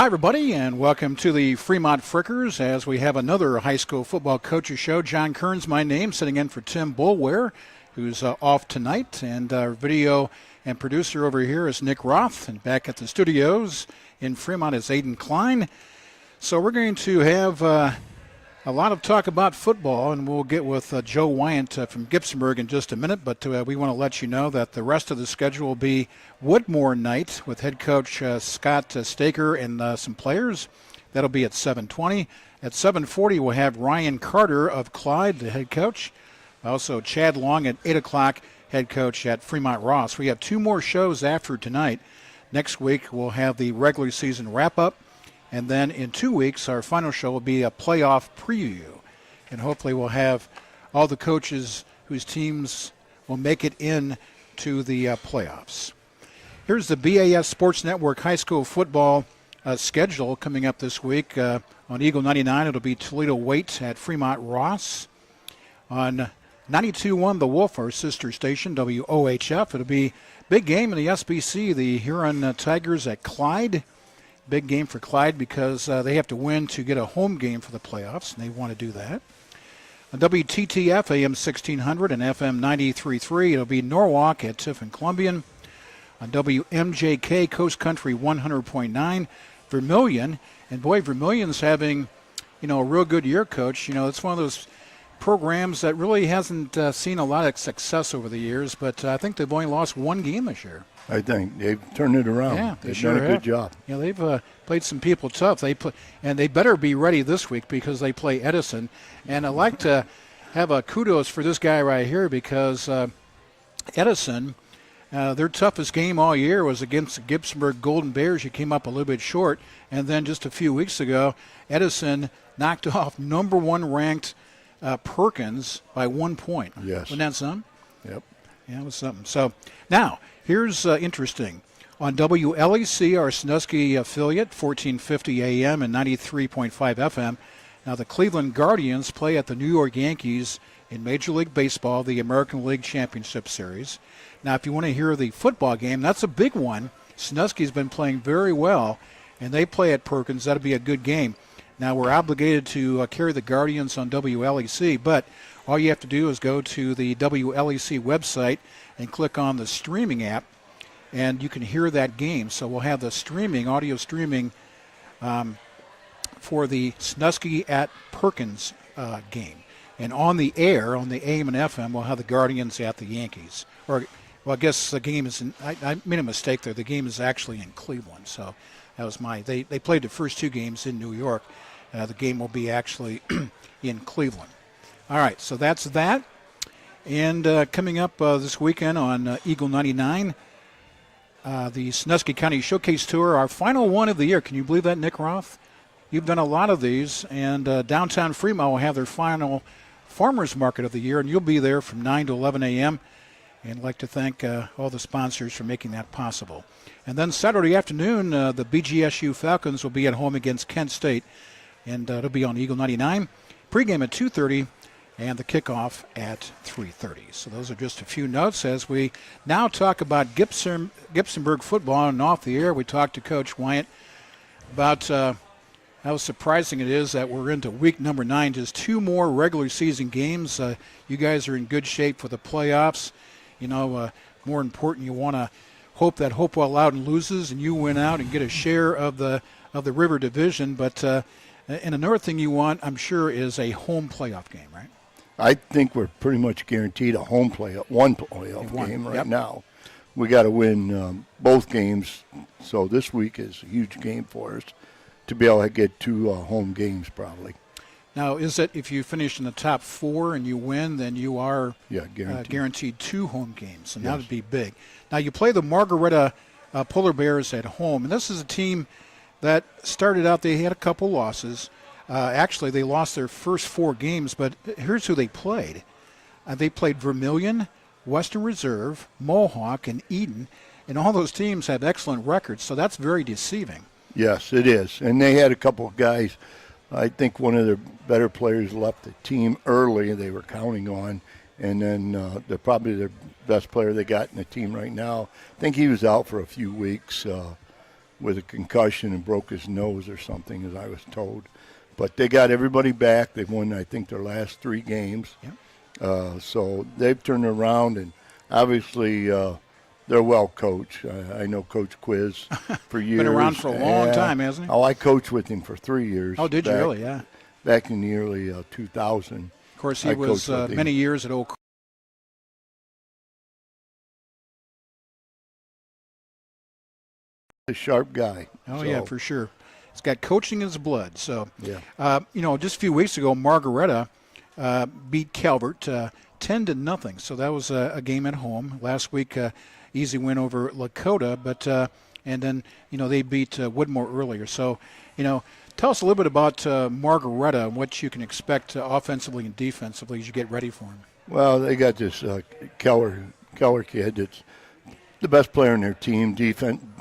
Hi, everybody, and welcome to the Fremont Frickers as we have another high school football coaches show. John Kern's my name, sitting in for Tim Boulware, who's off tonight. And our video and producer over here is Nick Roth. And back at the studios in Fremont is Aiden Klein. So we're going to have a lot of talk about football, and we'll get with Joe Wyant from Gibsonburg in just a minute. But we want to let you know that the rest of the schedule will be Woodmore night with head coach Scott Staker and some players. That'll be at 7:20. At 7:40, we'll have Ryan Carter of Clyde, the head coach. Also, Chad Long at 8 o'clock, head coach at Fremont Ross. We have two more shows after tonight. Next week, we'll have the regular season wrap-up. And then in 2 weeks, our final show will be a playoff preview. And hopefully we'll have all the coaches whose teams will make it in to the playoffs. Here's the BAS Sports Network high school football schedule coming up this week. On Eagle 99, it'll be Toledo Waite at Fremont Ross. On 92.1, The Wolf, our sister station, WOHF. It'll be big game in the SBC, the Huron Tigers at Clyde. Big game for Clyde because they have to win to get a home game for the playoffs, and they want to do that. On WTTF, AM 1600 and FM 93.3, it'll be Norwalk at Tiffin Columbian. On WMJK, Coast Country 100.9, Vermilion. And boy, Vermilion's having, a real good year, Coach. It's one of those programs that really hasn't seen a lot of success over the years, but I think they've only lost one game this year. I think they've turned it around. Yeah, they've sure done a good job. Yeah, they've played some people tough. And they better be ready this week because they play Edison. And I'd like to have a kudos for this guy right here because Edison, their toughest game all year was against the Gibsonburg Golden Bears. You came up a little bit short. And then just a few weeks ago, Edison knocked off number one ranked Perkins by 1 point. Yes. Wasn't that something? Yep. Yeah, it was something. So now, here's interesting. On WLEC, our Sandusky affiliate, 1450 AM and 93.5 FM. Now, the Cleveland Guardians play at the New York Yankees in Major League Baseball, the American League Championship Series. Now, if you want to hear the football game, that's a big one. Sandusky's been playing very well, and they play at Perkins. That'll be a good game. Now, we're obligated to carry the Guardians on WLEC, but all you have to do is go to the WLEC website and click on the streaming app, and you can hear that game. So we'll have the audio streaming for the Sandusky at Perkins game. And on the air, on the AM and FM, we'll have the Guardians at the Yankees. Well, I guess the game is I made a mistake there. The game is actually in Cleveland. So that was they played the first two games in New York. The game will be actually in Cleveland. All right, so that's that. And coming up this weekend on Eagle 99, the Sandusky County Showcase Tour, our final one of the year. Can you believe that, Nick Roth? You've done a lot of these, and downtown Fremont will have their final farmers market of the year, and you'll be there from 9 to 11 a.m. And I'd like to thank all the sponsors for making that possible. And then Saturday afternoon, the BGSU Falcons will be at home against Kent State, and it'll be on Eagle 99. Pregame at 2:30. And the kickoff at 3:30. So those are just a few notes as we now talk about Gibsonburg football. And off the air, we talked to Coach Wyant about how surprising it is that we're into week number 9, just 2 more regular season games. You guys are in good shape for the playoffs. More important, you want to hope that Hopewell Loudon loses and you win out and get a share of the River Division. But and another thing you want, I'm sure, is a home playoff game, right? I think we're pretty much guaranteed a home one playoff game right now. We got to win both games, so this week is a huge game for us to be able to get 2 home games probably. Now, is it if you finish in the top 4 and you win, then you are guaranteed 2 home games, and that would be big. Now, you play the Margaretta Polar Bears at home, and this is a team that started out, they had a couple losses. Actually, they lost their first 4 games, but here's who they played. They played Vermilion, Western Reserve, Mohawk, and Eden, and all those teams have excellent records, so that's very deceiving. Yes, it is. And they had a couple of guys, I think one of their better players left the team early they were counting on, and then they're probably their best player they got in the team right now. I think he was out for a few weeks. with a concussion and broke his nose or something, as I was told. But they got everybody back. They've won, I think, their last 3 games. Yep. So they've turned around, and obviously they're well coached. I know Coach Quiz for years. Been around for a long time, hasn't he? Oh, I coached with him for 3 years. Oh, did you really? Yeah. Back in the early 2000. Of course, he was many years at Oak. A sharp guy. Oh, yeah, for sure. He's got coaching in his blood. So, yeah. Just a few weeks ago, Margaretta beat Calvert 10-0. So that was a game at home. Last week, easy win over Lakota, but and then they beat Woodmore earlier. So, tell us a little bit about Margaretta and what you can expect offensively and defensively as you get ready for him. Well, they got this Keller kid that's the best player in their team,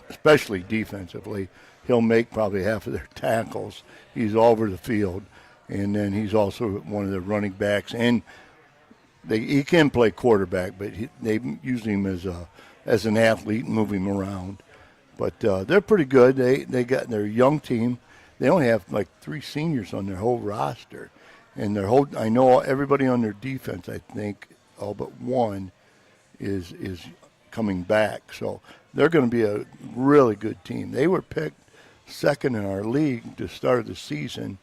especially defensively. He'll make probably half of their tackles. He's all over the field, and then he's also one of the running backs. And he can play quarterback, but they use him as an athlete and move him around. But they're pretty good. They got their young team. They only have like 3 seniors on their whole roster, and I know everybody on their defense. I think all but one is coming back. So they're going to be a really good team. They were picked second in our league to start the season,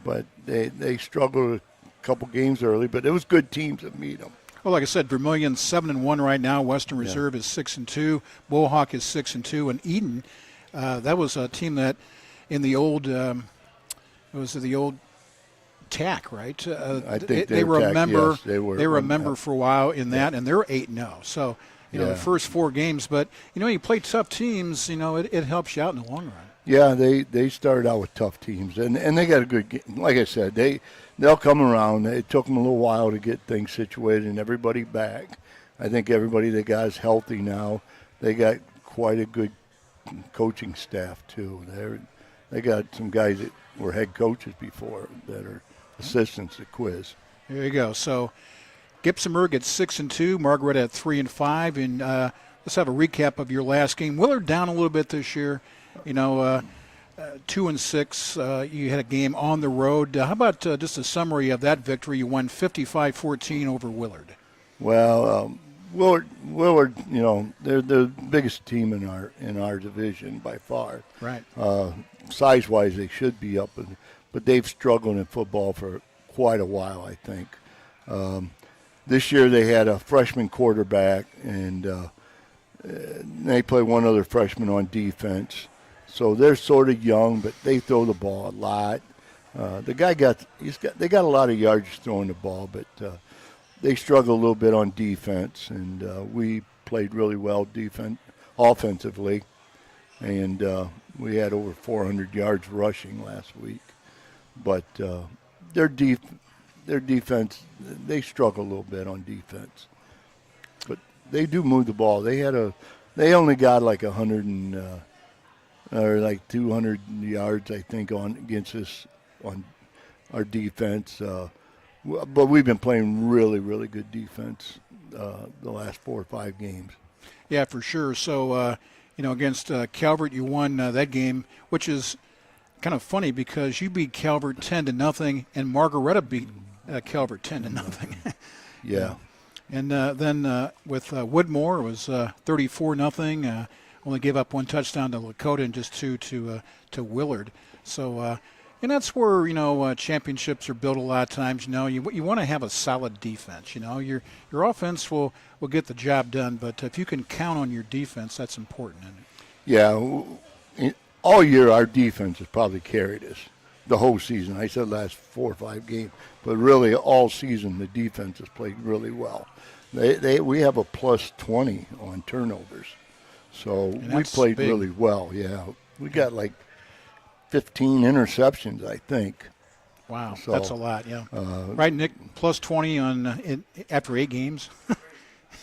but they struggled a couple games early, but it was good teams that meet them. Well, like I said, Vermilion 7-1 right now. Western Reserve is 6-2. Mohawk is 6-2, and Eden, that was a team that in the old the old TAC, right? I think they were a member. Yes, they were a member for a while in that, and they're 8-0. So the first 4 games, but you play tough teams. It helps you out in the long run. Yeah, they started out with tough teams, and they got a good game. Like I said, they'll come around. It took them a little while to get things situated and everybody back. I think everybody they got is healthy now. They got quite a good coaching staff too. They got some guys that were head coaches before that are assistants at Quiz. There you go. So Gibsonburg at 6-2, Margaret at 3-5, and let's have a recap of your last game. Willard down a little bit this year. 2-6. You had a game on the road. How about just a summary of that victory? You won 55-14 over Willard. Well, Willard, they're the biggest team in our division by far. Right. Size-wise, they should be up, but they've struggled in football for quite a while, I think. This year they had a freshman quarterback, and they play one other freshman on defense. So they're sort of young, but they throw the ball a lot. The guy they got a lot of yards throwing the ball, but they struggle a little bit on defense, and we played really well offensively, and we had over 400 yards rushing last week. But their defense, they struggle a little bit on defense, but they do move the ball. They only got like 200 yards, I think, against us on our defense. But we've been playing really, really good defense the last 4 or 5 games. Yeah, for sure. So, against Calvert, you won that game, which is kind of funny because you beat Calvert 10-0, and Margaretta beat Calvert 10-0. Yeah. And then with Woodmore, it was 34-0. Only gave up 1 touchdown to Lakota and just 2 to Willard. So, and that's where championships are built a lot of times. You want to have a solid defense. Your offense will get the job done, but if you can count on your defense, that's important. Isn't it? Yeah, all year our defense has probably carried us the whole season. I said last 4 or 5 games, but really all season the defense has played really well. We have a plus 20 on turnovers. So we played big. Really well, yeah. We got like 15 interceptions, I think. Wow, so, that's a lot, yeah. Right, Nick, plus 20 after 8 games.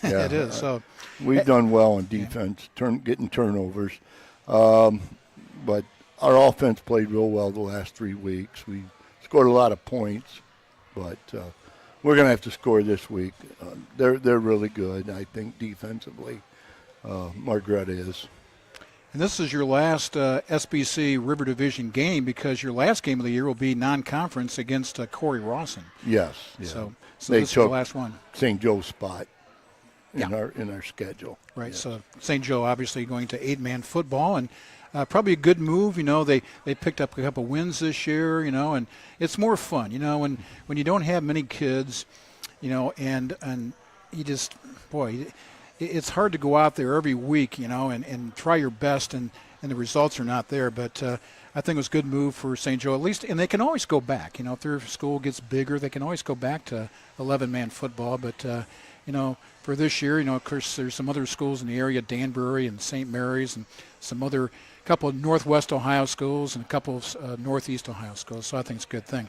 Yeah, it is. So we've done well on defense, getting turnovers. But our offense played real well the last 3 weeks. We scored a lot of points, but we're going to have to score this week. They're really good, I think, defensively. Margaretta is. And this is your last SBC River Division game because your last game of the year will be non-conference against Corey Rawson. Yes. Yeah. So they this is took your last one. St. Joe's spot in Yeah. our schedule. Right. Yeah. So St. Joe obviously going to 8-man football, and probably a good move. You know, they picked up a couple wins this year. You know, and it's more fun. You know, when you don't have many kids, you know, and you just, boy, it's hard to go out there every week, you know, and try your best, and the results are not there. But I think it was a good move for St. Joe, at least, and they can always go back. You know, if their school gets bigger, they can always go back to 11-man football. But, you know, for this year, you know, of course, there's some other schools in the area, Danbury and St. Mary's, and some other couple of Northwest Ohio schools and a couple of Northeast Ohio schools. So I think it's a good thing.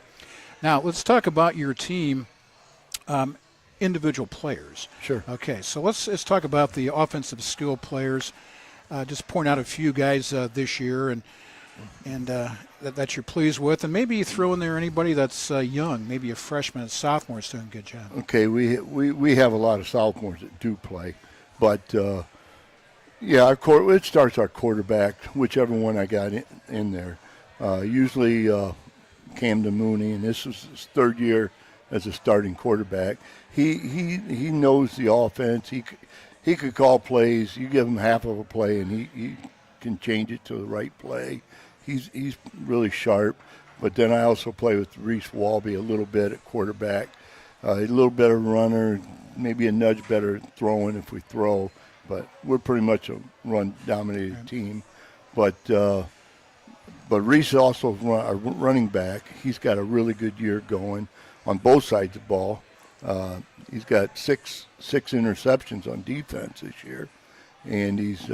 Now, let's talk about your team. Individual players. Sure. Okay, so let's talk about the offensive skill players. Just point out a few guys this year and that you're pleased with, and maybe throw in there anybody that's young, maybe a freshman and sophomore is doing a good job. Okay, we have a lot of sophomores that do play, but yeah, it starts our quarterback, whichever one I got in there. Usually Camden Mooney, and this is his third year as a starting quarterback. He knows the offense. He could call plays. You give him half of a play, and he can change it to the right play. He's really sharp. But then I also play with Reese Walby a little bit at quarterback. A little better runner, maybe a nudge better throwing if we throw. But we're pretty much a run-dominated team. But Reese also our running back. He's got a really good year going on both sides of the ball. He's got six interceptions on defense this year, and he's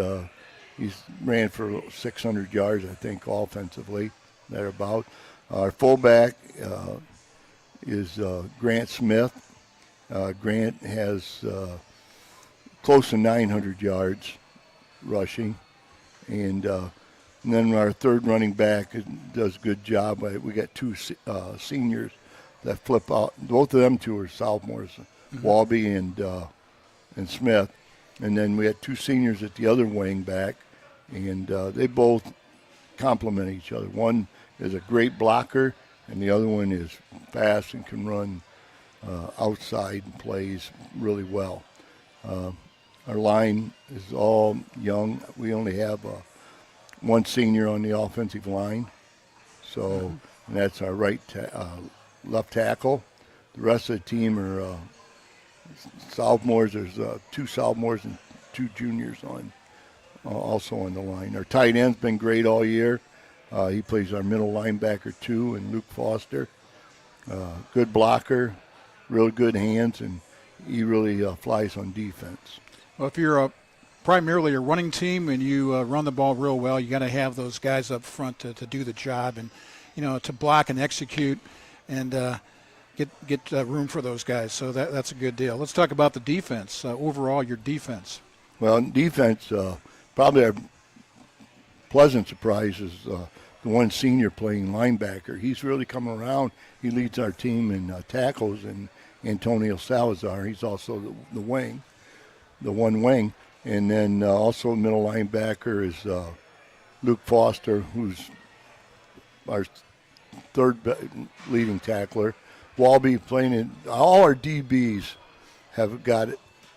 ran for 600 yards, I think, offensively, thereabout. Our fullback is Grant Smith. Grant has close to 900 yards rushing, and then our third running back does a good job. We got two seniors that flip out. Both of them two are sophomores, Walby and Smith. And then we had two seniors at the other wing back, and they both complement each other. One is a great blocker, and the other one is fast and can run outside and plays really well. Our line is all young. We only have one senior on the offensive line, so and that's our left tackle. The rest of the team are sophomores. There's two sophomores and two juniors also on the line. Our tight end's been great all year. He plays our middle linebacker too, and Luke Foster. Good blocker, real good hands, and he really flies on defense. Well, if you're primarily a running team and you run the ball real well, you got to have those guys up front to do the job, and to block and execute, and get room for those guys. So that's a good deal. Let's talk about the defense. Overall, your defense. Well, defense, probably our pleasant surprise is the one senior playing linebacker. He's really come around. He leads our team in tackles, and Antonio Salazar. He's also the one wing. And then also middle linebacker is Luke Foster, who's our third leading tackler. Walby playing in all our DBs have got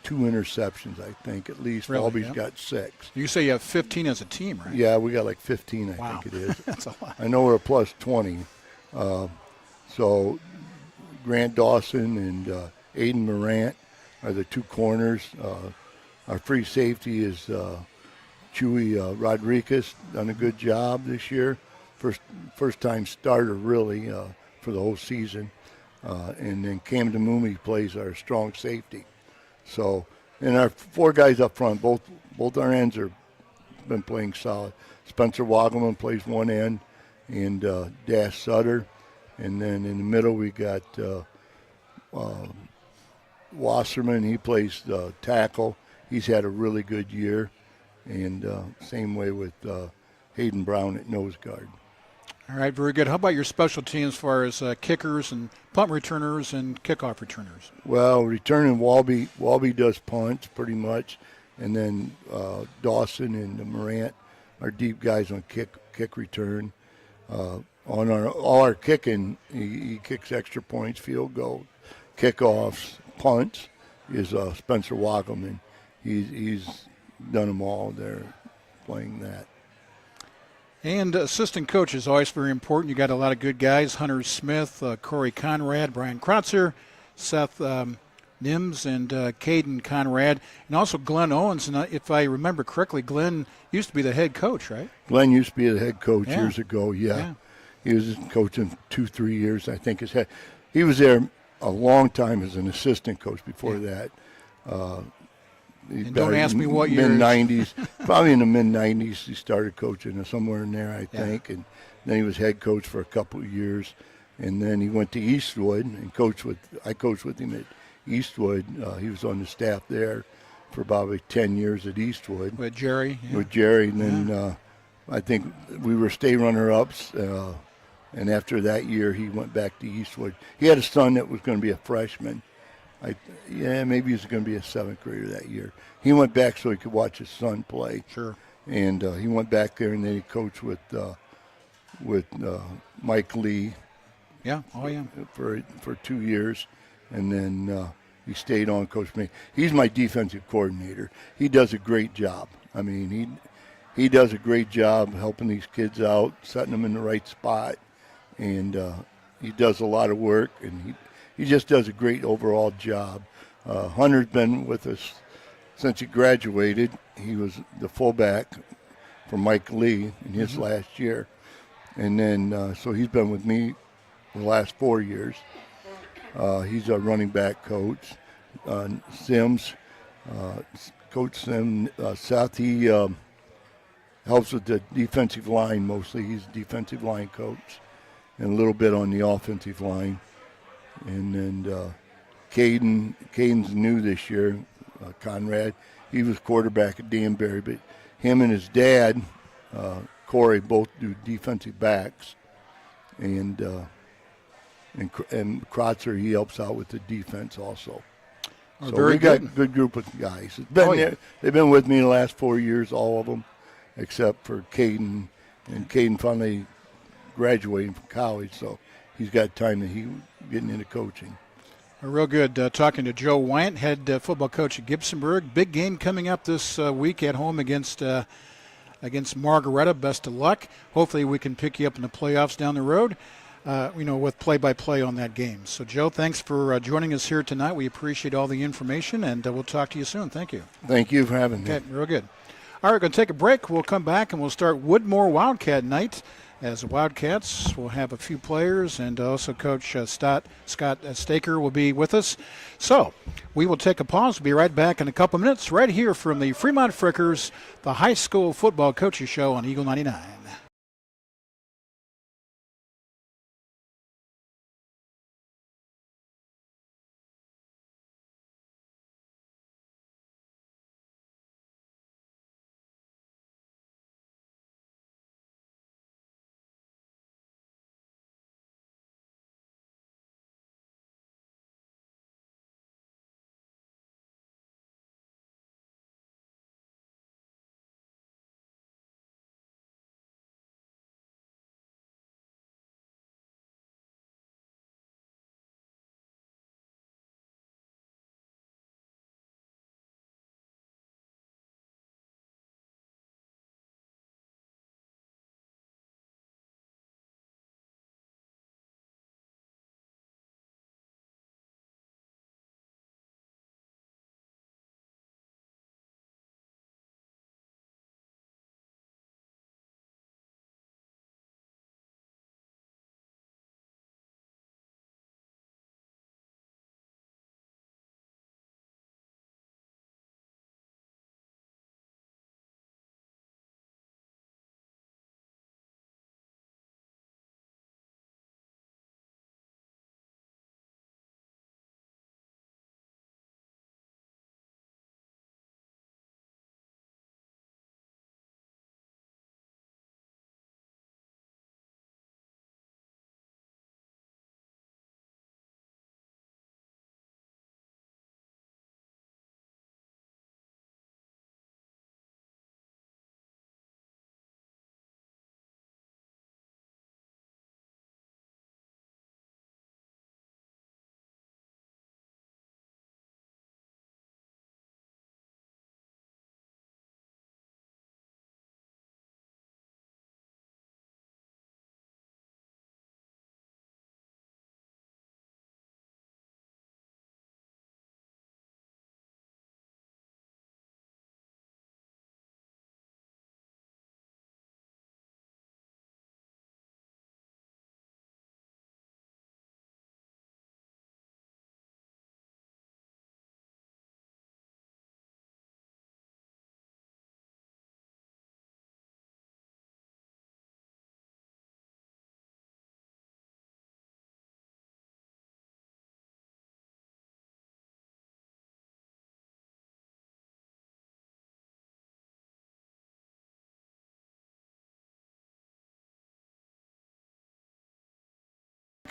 2 interceptions, I think, at least. Really? Walby's Yeah. got 6. You say you have 15 as a team, right? Yeah, we got like 15, I Wow. think it is. That's a lot. I know we're a plus 20. So Grant Dawson and Aiden Morant are the two corners. Our free safety is Chewy Rodriguez, done a good job this year. First time starter, really, for the whole season. And then Camden Mooney plays our strong safety. So, and our 4 guys up front, both our ends are been playing solid. Spencer Wagelman plays one end, and Dash Sutter. And then in the middle we got Wasserman. He plays tackle. He's had a really good year. And same way with Hayden Brown at nose guard. All right, very good. How about your special teams as far as kickers and punt returners and kickoff returners? Well, returning Walby does punts pretty much, and then Dawson and Morant our deep guys on kick return. On all our kicking, he kicks extra points, field goal, kickoffs, punts. Is Spencer Wackelman. He's done them all there, playing that. And assistant coach is always very important. You got a lot of good guys: Hunter Smith, Corey Conrad, Brian Krotzer, Seth Nims, and Caden Conrad, and also Glenn Owens. And if I remember correctly, Glenn used to be the head coach, right? Glenn used to be the head coach Yeah. years ago. Yeah. He was coaching 2-3 years, I think. He was there a long time as an assistant coach before that. And don't ask me what years. Mid-'90s, probably in the mid-'90s. He started coaching somewhere in there, I think, and then he was head coach for a couple of years, and then he went to Eastwood and I coached with him at Eastwood. He was on the staff there for about 10 years at Eastwood With Jerry. Yeah. with Jerry, and then I think we were state runner-ups. And after that year, he went back to Eastwood. He had a son that was going to be a freshman. Maybe he was going to be a seventh grader that year. He went back so he could watch his son play. Sure. And he went back there, and then he coached with Mike Lee. Yeah. Oh, yeah. For 2 years, and then he stayed on. Coach me. He's my defensive coordinator. He does a great job. I mean, he does a great job helping these kids out, setting them in the right spot, and he does a lot of work, and he just does a great overall job. Hunter's been with us since he graduated. He was the fullback for Mike Lee in his last year, and then so he's been with me the last 4 years. He's a running back coach. Sims, Coach Sims, Seth, he helps with the defensive line mostly. He's a defensive line coach, and a little bit on the offensive line. And then Caden's new this year, Conrad. He was quarterback at Danbury, but him and his dad, Corey, both do defensive backs. And Krotzer, he helps out with the defense also. Oh, So very we got good. a good group of guys. They've been with me the last 4 years, all of them, except for Caden. And Caden finally graduating from college, so he's got time that he's getting into coaching. Real good. Talking to Joe Wyant, head football coach at Gibsonburg. Big game coming up this week at home against Margaretta. Best of luck. Hopefully we can pick you up in the playoffs down the road, with play-by-play on that game. So, Joe, thanks for joining us here tonight. We appreciate all the information, and we'll talk to you soon. Thank you. Thank you for having me. Okay, real good. All right, we're going to take a break. We'll come back, and we'll start Woodmore Wildcat Night. As the Wildcats will have a few players, and also Coach Scott Staker will be with us. So we will take a pause. We'll be right back in a couple minutes right here from the Fremont Frickers, the high school football coaches show on Eagle 99.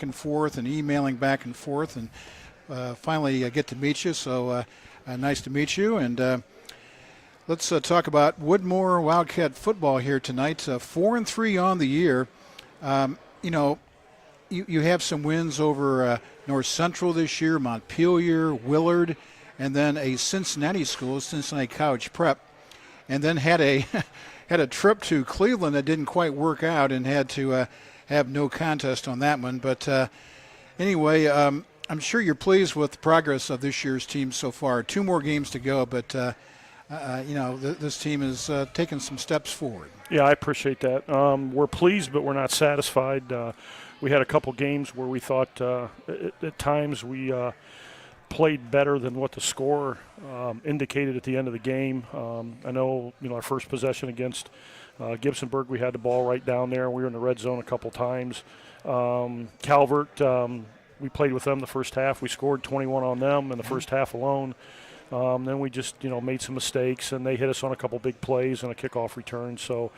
and forth and emailing back and forth, and finally I get to meet you. So nice to meet you. And let's talk about Woodmore Wildcat football here tonight. 4-3 on the year. You have some wins over North Central this year, Montpelier, Willard, and then a Cincinnati school, Cincinnati College Prep, and then had a had a trip to Cleveland that didn't quite work out and had to have no contest on that one. But anyway, I'm sure you're pleased with the progress of this year's team so far. 2 more games to go, but this team is taking some steps forward. Yeah, I appreciate that. We're pleased, but we're not satisfied. We had a couple games where we thought at times we played better than what the score indicated at the end of the game. I know, our first possession against Gibsonburg, we had the ball right down there. We were in the red zone a couple times. Calvert, we played with them the first half. We scored 21 on them in the first half alone. Then we just, made some mistakes, and they hit us on a couple big plays and a kickoff return. So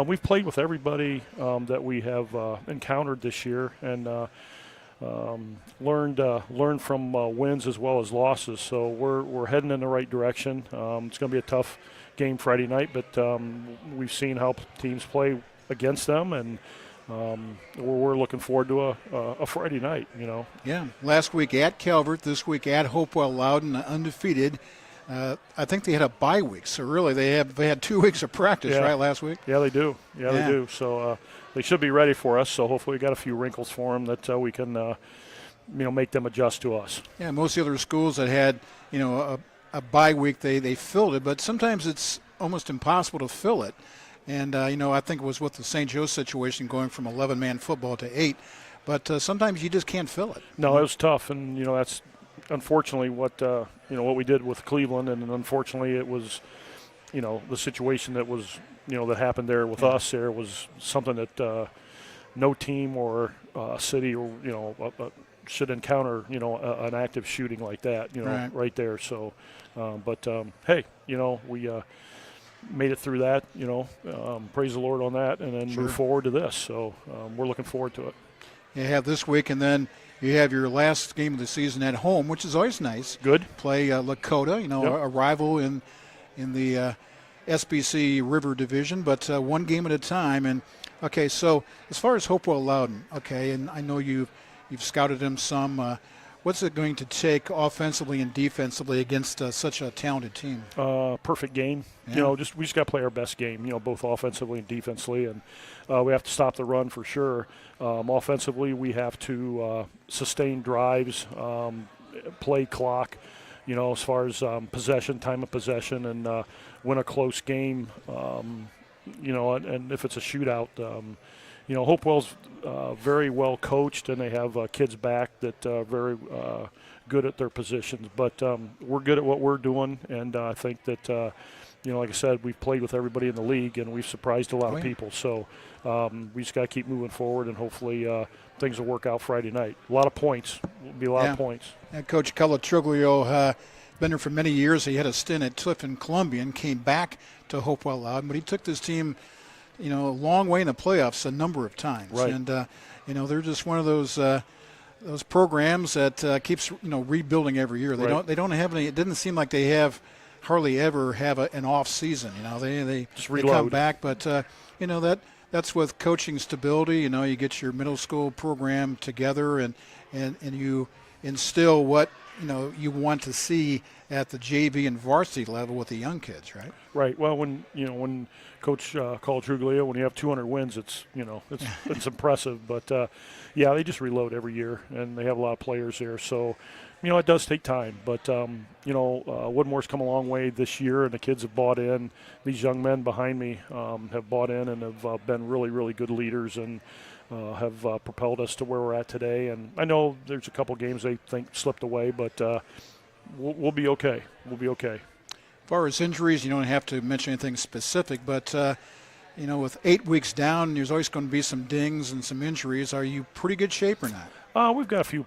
we've played with everybody that we have encountered this year, and learned from wins as well as losses. So we're heading in the right direction. It's going to be a tough game Friday night, but we've seen how teams play against them, and we're looking forward to a Friday night, Yeah, last week at Calvert, this week at Hopewell Loudon, undefeated. I think they had a bye week, so really they had 2 weeks of practice, right, last week? Yeah, they do. Yeah, they do. So they should be ready for us. So hopefully we got a few wrinkles for them that we can, make them adjust to us. Yeah, most of the other schools that had, a bye week, they filled it, but sometimes it's almost impossible to fill it. And, I think it was with the St. Joe situation going from 11-man football to 8. But sometimes you just can't fill it. No, it was tough. And, that's unfortunately what we did with Cleveland. And unfortunately it was, the situation that was, that happened there with us there was something that no team or city or, should encounter, an active shooting like that, right there. So, hey, we made it through that, praise the Lord on that, and then move forward to this. So we're looking forward to it. You have this week, and then you have your last game of the season at home, which is always nice. Good. Play Lakota, a rival in the SBC River Division, but one game at a time. And, okay, so as far as Hopewell Loudon, okay, and I know you've scouted them some. What's it going to take offensively and defensively against such a talented team? Perfect game. Yeah. We just got to play our best game, both offensively and defensively, and we have to stop the run for sure. Offensively, we have to sustain drives, play clock, as far as possession, time of possession, and win a close game, and if it's a shootout, Hopewell's very well coached, and they have kids back that are very good at their positions. But we're good at what we're doing, and I think that, like I said, we've played with everybody in the league, and we've surprised a lot of people. So we just got to keep moving forward, and hopefully things will work out Friday night. A lot of points. Will be a lot of points. And Coach Calatriglio, been there for many years. He had a stint at Clifton Columbian, came back to Hopewell Loudon, but he took this team – a long way in the playoffs a number of times. Right. And, they're just one of those programs that keeps, rebuilding every year. They don't have any – it didn't seem like they hardly ever have an off season. They come back. But, that's with coaching stability. You get your middle school program together and you instill what, you want to see at the JV and varsity level with the young kids, right? Right. Well, when Coach Calatriglio, when you have 200 wins, it's it's impressive. But they just reload every year, and they have a lot of players there. So, it does take time. But Woodmore's come a long way this year, and the kids have bought in. These young men behind me have bought in and have been really, really good leaders and have propelled us to where we're at today. And I know there's a couple games they think slipped away, but we'll be okay. We'll be okay. As far as injuries, you don't have to mention anything specific, but, with 8 weeks down, there's always going to be some dings and some injuries. Are you pretty good shape or not? We've got a few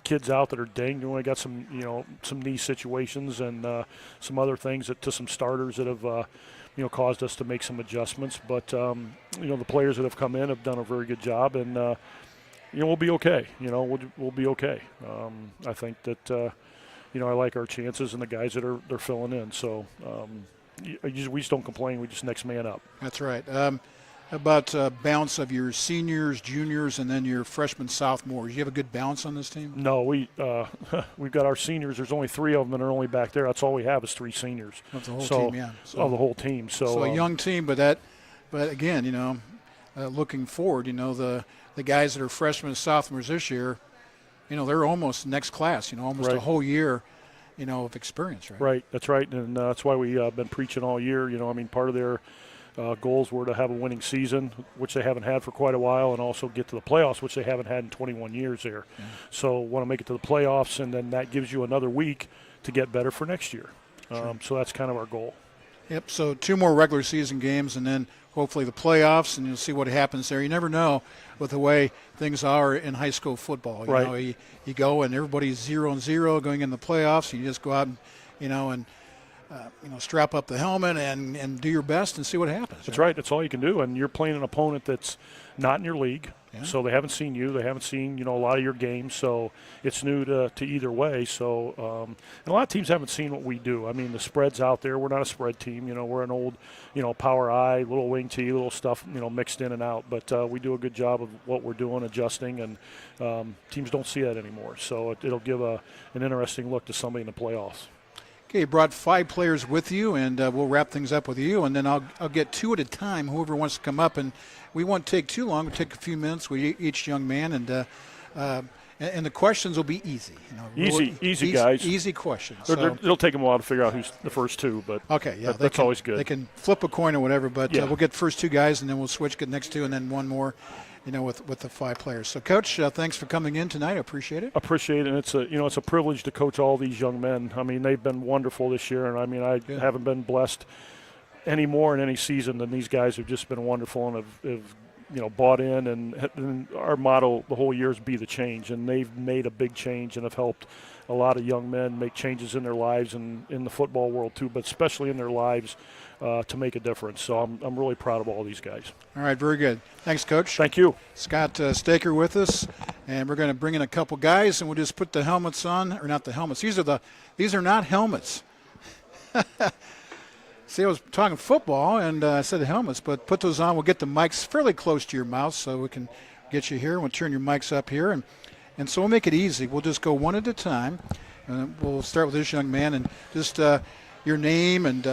kids out that are dinged. We got some, some knee situations and some other things to some starters that have, caused us to make some adjustments. But, the players that have come in have done a very good job. And, we'll be okay. We'll be okay. I think that I like our chances and the guys that they're filling in. So we just don't complain. We just next man up. That's right. About balance of your seniors, juniors, and then your freshmen, sophomores. You have a good balance on this team? No, we've got our seniors. There's only 3 of them, and they're only back there. That's all we have is 3 seniors. Of the whole team, yeah. Of the whole team. So a young team, but again, looking forward, the guys that are freshmen and sophomores this year, they're almost next class. Almost right. a whole year, of experience, right? Right. That's right, and that's why we've been preaching all year. Part of their goals were to have a winning season, which they haven't had for quite a while, and also get to the playoffs, which they haven't had in 21 years there. Yeah. So want to make it to the playoffs, and then that gives you another week to get better for next year. Sure. So that's kind of our goal. Yep, so 2 more regular season games and then hopefully the playoffs, and you'll see what happens there. You never know with the way things are in high school football. Right. You go and everybody's 0-0 going in the playoffs, and you just go out and strap up the helmet and do your best and see what happens. That's right. That's all you can do. And you're playing an opponent that's not in your league, yeah. So they haven't seen you. They haven't seen, a lot of your games. So it's new to either way. So and a lot of teams haven't seen what we do. The spread's out there. We're not a spread team. We're an old, power I, little wing T, little stuff, mixed in and out. But we do a good job of what we're doing, adjusting, and teams don't see that anymore. So it'll give an interesting look to somebody in the playoffs. Okay, you brought 5 players with you, and we'll wrap things up with you, and then I'll get 2 at a time, whoever wants to come up, and we won't take too long. We'll take a few minutes with each young man, and the questions will be easy. Easy, guys. Easy questions. It'll take them a while to figure out who's the first 2, but okay, yeah, that's always good. They can flip a coin or whatever, but yeah. We'll get first 2 guys, and then we'll switch, get next 2, and then 1 more. With the 5 players. So, Coach, thanks for coming in tonight. I appreciate it. Appreciate it, and it's a privilege to coach all these young men. They've been wonderful this year, and I haven't been blessed any more in any season than these guys have just been wonderful and have bought in. And our motto the whole year is be the change, and they've made a big change and have helped a lot of young men make changes in their lives and in the football world too, but especially in their lives to make a difference. So I'm really proud of all these guys. All right, very good. Thanks, Coach. Thank you. Scott Staker with us, and we're going to bring in a couple guys, and we'll just put the helmets on, or not the helmets. These are not helmets. See, I was talking football, and I said helmets, but put those on. We'll get the mics fairly close to your mouth so we can get you here. We'll turn your mics up here, and so we'll make it easy. We'll just go one at a time. And we'll start with this young man, and just your name and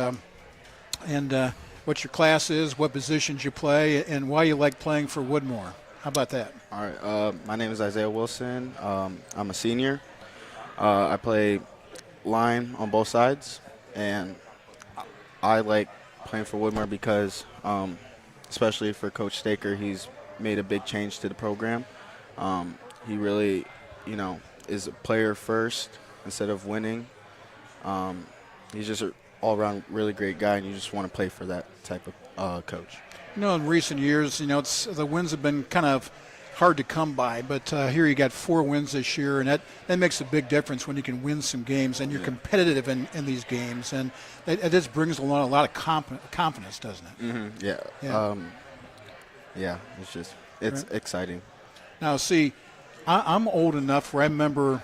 what your class is, what positions you play, and why you like playing for Woodmore. How about that? All right. My name is Isaiah Wilson. I'm a senior. I play line on both sides, and I like playing for Woodmore because, especially for Coach Staker, he's made a big change to the program. He really, is a player first instead of winning. He's just an all-around really great guy, and you just want to play for that type of coach. In recent years, the wins have been kind of hard to come by, but here you got 4 wins this year, and that makes a big difference when you can win some games and you're competitive in these games, and it just brings along a lot of confidence, doesn't it? Mm-hmm. Yeah. It's right. Exciting. Now, see, I'm old enough where I remember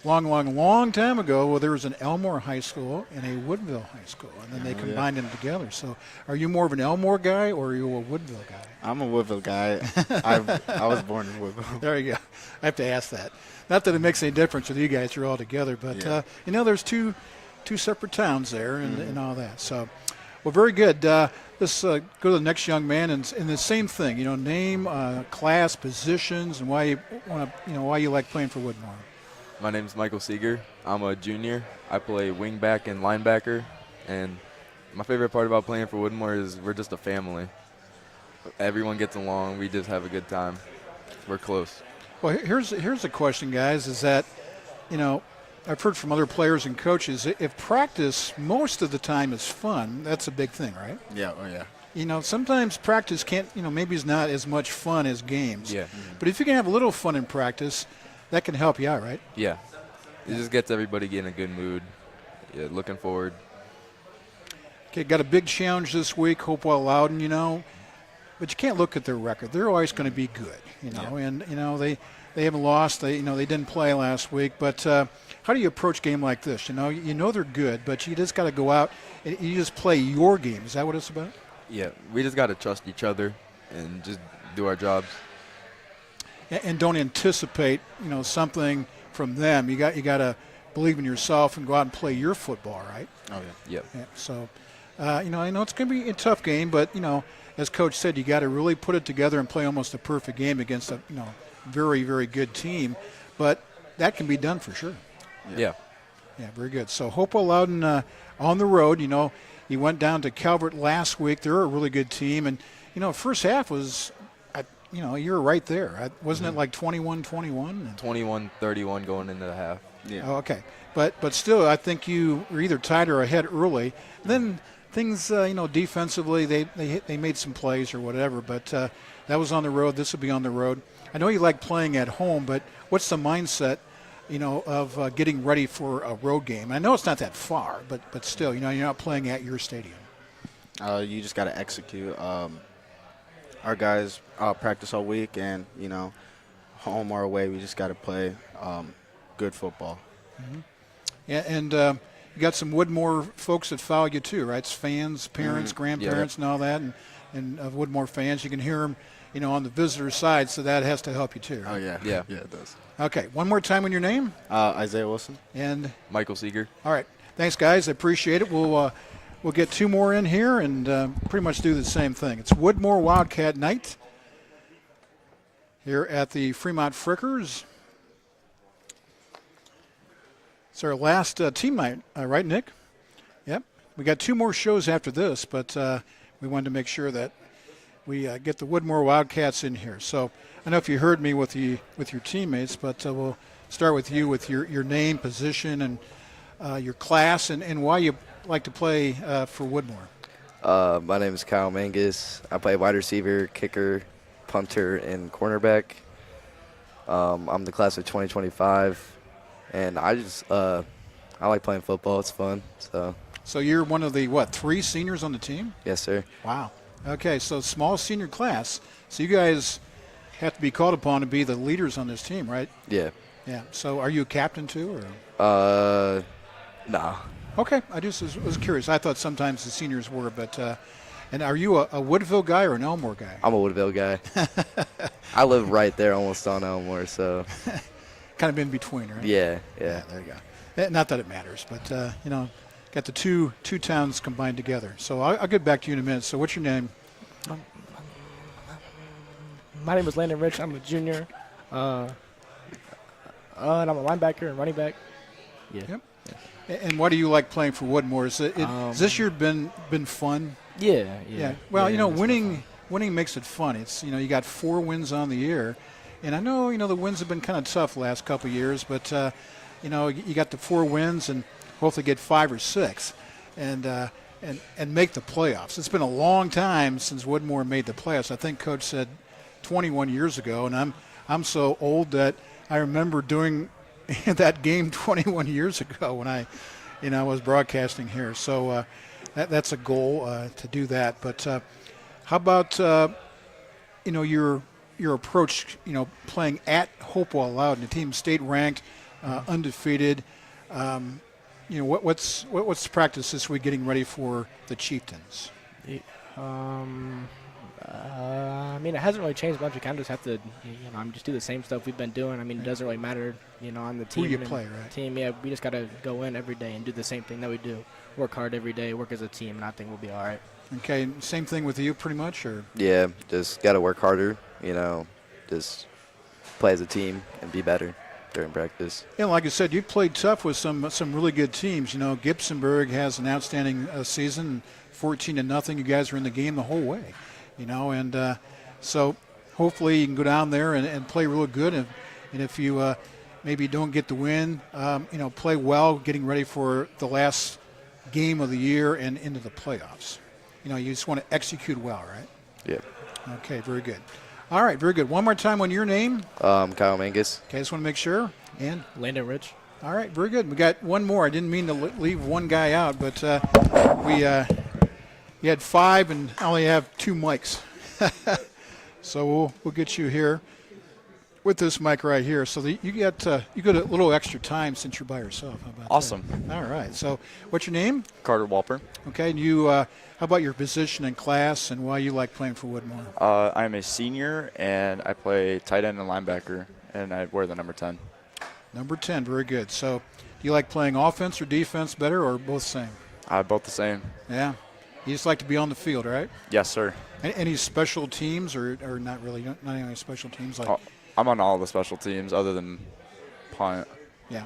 long time ago, well, there was an Elmore High School and a Woodville High School, and then they combined them together. So are you more of an Elmore guy or are you a Woodville guy? I'm a Woodville guy. I was born in Woodville. There you go. I have to ask that. Not that it makes any difference with you guys. You're all together. But, there's two separate towns there and all that. So, well, very good. Let's go to the next young man, and the same thing. Name, class, positions, and why you like playing for Woodmore. My name's Michael Seeger. I'm a junior. I play wingback and linebacker, and my favorite part about playing for Woodmore is we're just a family. Everyone gets along. We just have a good time. We're close. Well, here's a question, guys, is that, I've heard from other players and coaches, if practice most of the time is fun, that's a big thing, right? Yeah, oh yeah. Sometimes practice can't, maybe it's not as much fun as games. Yeah. But if you can have a little fun in practice, that can help you out, right? Yeah. It just gets everybody in a good mood. Yeah, looking forward. Okay, got a big challenge this week, Hopewell Loudon, but you can't look at their record. They're always going to be good, you know. And they haven't lost. They didn't play last week. But how do you approach a game like this? You know they're good, but you just got to go out and you just play your game. Is that what it's about? Yeah, we just got to trust each other and just do our jobs. And don't anticipate something from them. You got to believe in yourself and go out and play your football, right? Oh yeah. Yep. Yeah, so, I know it's going to be a tough game, but as Coach said, you got to really put it together and play almost a perfect game against a very, very good team. But that can be done for sure. Yeah. Yeah, very good. So Hopewell Loudon on the road. He went down to Calvert last week. They're a really good team, and first half was, you were right there. Wasn't it like 21-21? 21-31 going into the half. Yeah. Oh, okay. But still, I think you were either tied or ahead early. Then things, defensively, they made some plays or whatever. But that was on the road. This will be on the road. I know you like playing at home, but what's the mindset, of getting ready for a road game? I know it's not that far, but still, you're not playing at your stadium. You just got to execute. Our guys practice all week, and home or away, we just got to play good football. Mm-hmm. Yeah, and you got some Woodmore folks that follow you too, right? It's fans, parents, grandparents, and all that, and Woodmore fans. You can hear them, on the visitor side, so that has to help you too. Oh Right? yeah. Yeah. Yeah, it does. Okay, one more time on your name. Isaiah Wilson. And Michael Seeger. all right, thanks guys, I appreciate it. We'll get two more in here and pretty much do the same thing. It's Woodmore Wildcat Night here at the Fremont Frickers. It's our last team night, right, Nick? Yep. We got two more shows after this, but we wanted to make sure that we get the Woodmore Wildcats in here. So I don't know if you heard me with your teammates, but we'll start with you with your name, position, and your class, and why you like to play for Woodmore. My name is Kyle Mangus. I play wide receiver, kicker, punter, and cornerback. I'm the class of 2025. And I like playing football. It's fun. So you're one of the, 3 seniors on the team? Yes, sir. Wow. Okay, so small senior class. So you guys have to be called upon to be the leaders on this team, right? Yeah. Yeah. So are you a captain too? Or? Nah. Okay, I just was curious. I thought sometimes the seniors were, but and are you a Woodville guy or an Elmore guy? I'm a Woodville guy. I live right there almost on Elmore, so. Kind of in between, right? Yeah. There you go. Not that it matters, but got the two towns combined together. So I'll get back to you in a minute. So what's your name? My name is Landon Rich. I'm a junior, and I'm a linebacker and running back. Yeah. Yep. And why do you like playing for Woodmore? Has this year been fun? Yeah. Well, yeah, it's been winning makes it fun. It's you got 4 wins on the year, and I know the wins have been kind of tough the last couple of years, but you got the 4 wins and hopefully get 5 or 6, and make the playoffs. It's been a long time since Woodmore made the playoffs. I think Coach said 21 years ago, and I'm so old that I remember doing that game 21 years ago when I was broadcasting here. So that's a goal to do that. But how about your approach? Playing at Hopewell Loudon, the team state ranked, undefeated. What's the practice this week getting ready for the Chieftains? I mean, it hasn't really changed much. We kind of just have to, just do the same stuff we've been doing. I mean, it doesn't really matter, on the team. Who you play, right? Team, yeah. We just got to go in every day and do the same thing that we do. Work hard every day, work as a team, and I think we'll be all right. Okay, same thing with you pretty much, or? Yeah, just got to work harder, just play as a team and be better during practice. Yeah, like I said, you played tough with some really good teams. Gibsonburg has an outstanding season, 14-0. You guys were in the game the whole way, and so hopefully you can go down there and play real good. And if you maybe don't get the win, play well, getting ready for the last game of the year and into the playoffs. You just want to execute well, right? Yeah. Okay, very good. All right, very good. One more time on your name. Kyle Mangus. Okay, I just want to make sure. And Landon Rich. all right, very good. We got one more. I didn't mean to leave one guy out, but you had 5 and I only have 2 mics. So we'll get you here with this mic right here. So you get a little extra time since you're by yourself. How about Awesome. that? All right. So what's your name? Carter Walper. Okay. And you, how about your position in class and why you like playing for Woodmore? I'm a senior, and I play tight end and linebacker, and I wear the number 10. Number 10. Very good. So do you like playing offense or defense better, or both same? Both the same. Yeah. You just like to be on the field, right? Yes, sir. Any special teams or not really? Not any special teams like? I'm on all the special teams other than punt. Yeah.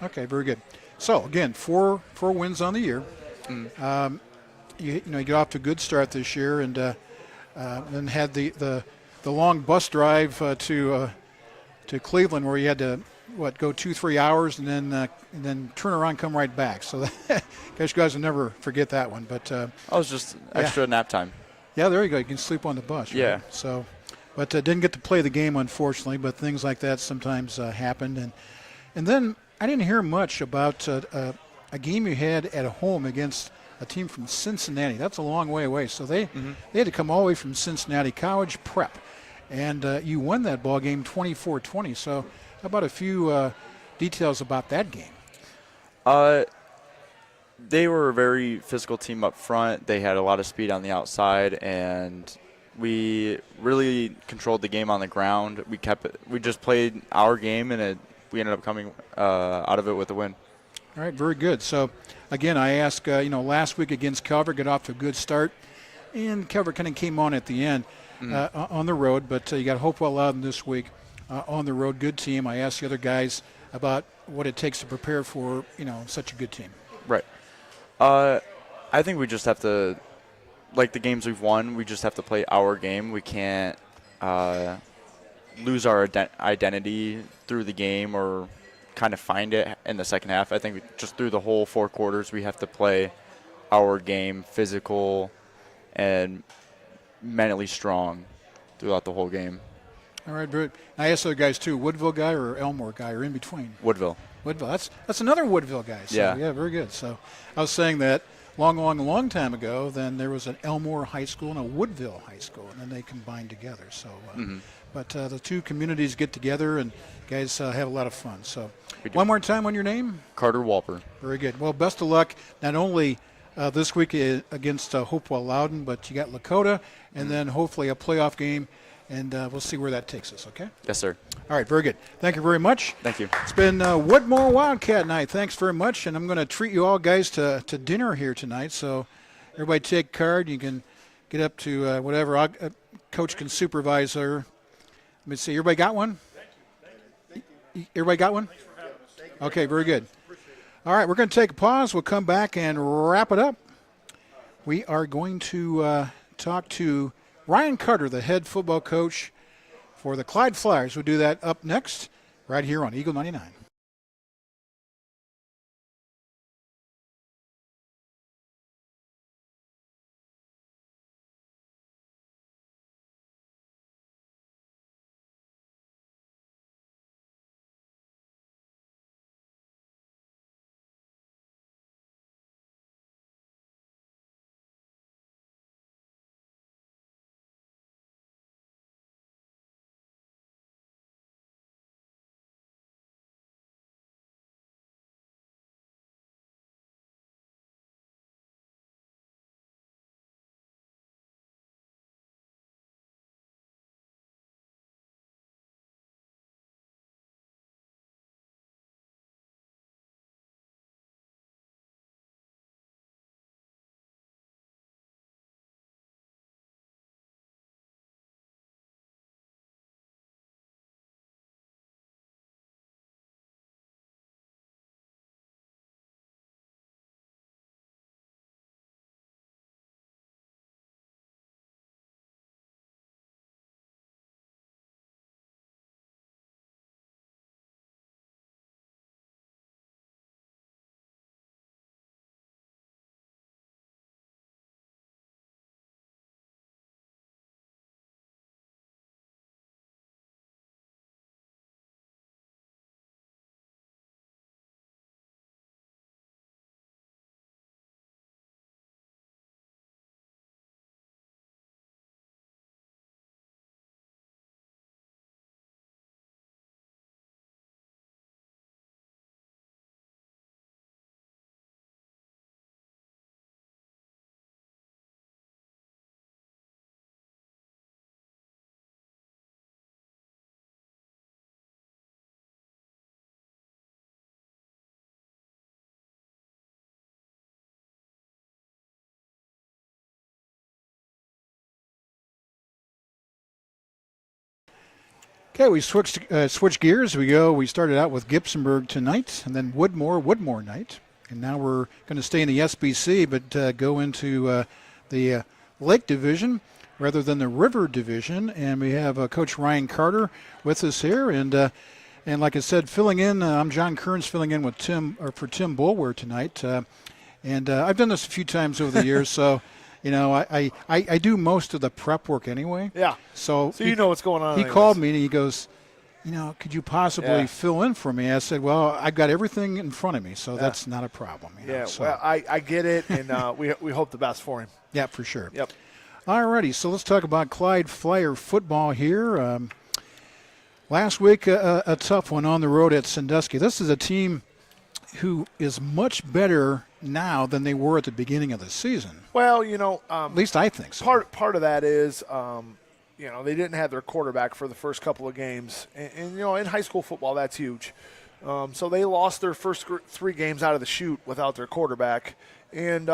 Okay. Very good. So again, four wins on the year. You get off to a good start this year, and then had the long bus drive to Cleveland, where you had to go 2-3 hours, and then turn around, come right back. So I guess you guys will never forget that one. But I was just extra nap time. yeah, there you go. You can sleep on the bus. Right? Yeah. So, but didn't get to play the game, unfortunately. But things like that sometimes happen. And then I didn't hear much about a game you had at home against a team from Cincinnati. That's a long way away. So they had to come all the way from Cincinnati College Prep, and you won that ball game 24-20. So how about a few details about that game? They were a very physical team up front. They had a lot of speed on the outside, and we really controlled the game on the ground. We just played our game, and we ended up coming out of it with a win. All right, very good. So, again, I asked, last week against Calvert, got off to a good start, and Calvert kind of came on at the end on the road, but you got Hopewell Loudon this week on the road. Good team. I asked the other guys about what it takes to prepare for, such a good team. Right. I think we just have to, like the games we've won, we just have to play our game. We can't lose our identity through the game or kind of find it in the second half. I think just through the whole 4 quarters, we have to play our game, physical and mentally strong throughout the whole game. All right, Brett. I asked other guys too, Woodville guy or Elmore guy, or in between? Woodville. Woodville. That's another Woodville guy. So, yeah, very good. So I was saying that long time ago, then there was an Elmore High School and a Woodville High School, and then they combined together. So, but the two communities get together, and guys have a lot of fun. So one more time on your name? Carter Walper. Very good. Well, best of luck not only this week against Hopewell Loudon, but you got Lakota, and then hopefully a playoff game, and we'll see where that takes us, okay? Yes, sir. All right, very good. Thank you very much. Thank you. It's been Woodmore Wildcat Night. Thanks very much, and I'm going to treat you all guys to dinner here tonight, so everybody take a card. You can get up to whatever. Coach can supervise her. Let me see. Everybody got one? Everybody got one? Okay, very good. All right, we're going to take a pause. We'll come back and wrap it up. We are going to talk to Ryan Carter, the head football coach for the Clyde Flyers. We'll do that up next right here on Eagle 99. Okay, we switched gears. We started out with Gibsonburg tonight, and then Woodmore night, and now we're going to stay in the SBC, but go into the Lake Division rather than the River Division. And we have Coach Ryan Carter with us here, and like I said, filling in. I'm John Kearns, filling in with Tim Boulware tonight, and I've done this a few times over the years, so. I do most of the prep work anyway. Yeah. So you know what's going on. He anyways. called me and he goes, could you possibly Yeah. fill in for me? I said, well, I've got everything in front of me, so that's not a problem. Yeah. So, Well, I get it, and we hope the best for him. yeah, for sure. Yep. All righty, so let's talk about Clyde Flyer football here. Last week, a tough one on the road at Sandusky. This is a team who is much better now than they were at the beginning of the season. Well, At least I think so. part of that is, they didn't have their quarterback for the first couple of games, and in high school football that's huge. So they lost their first 3 games out of the chute without their quarterback, and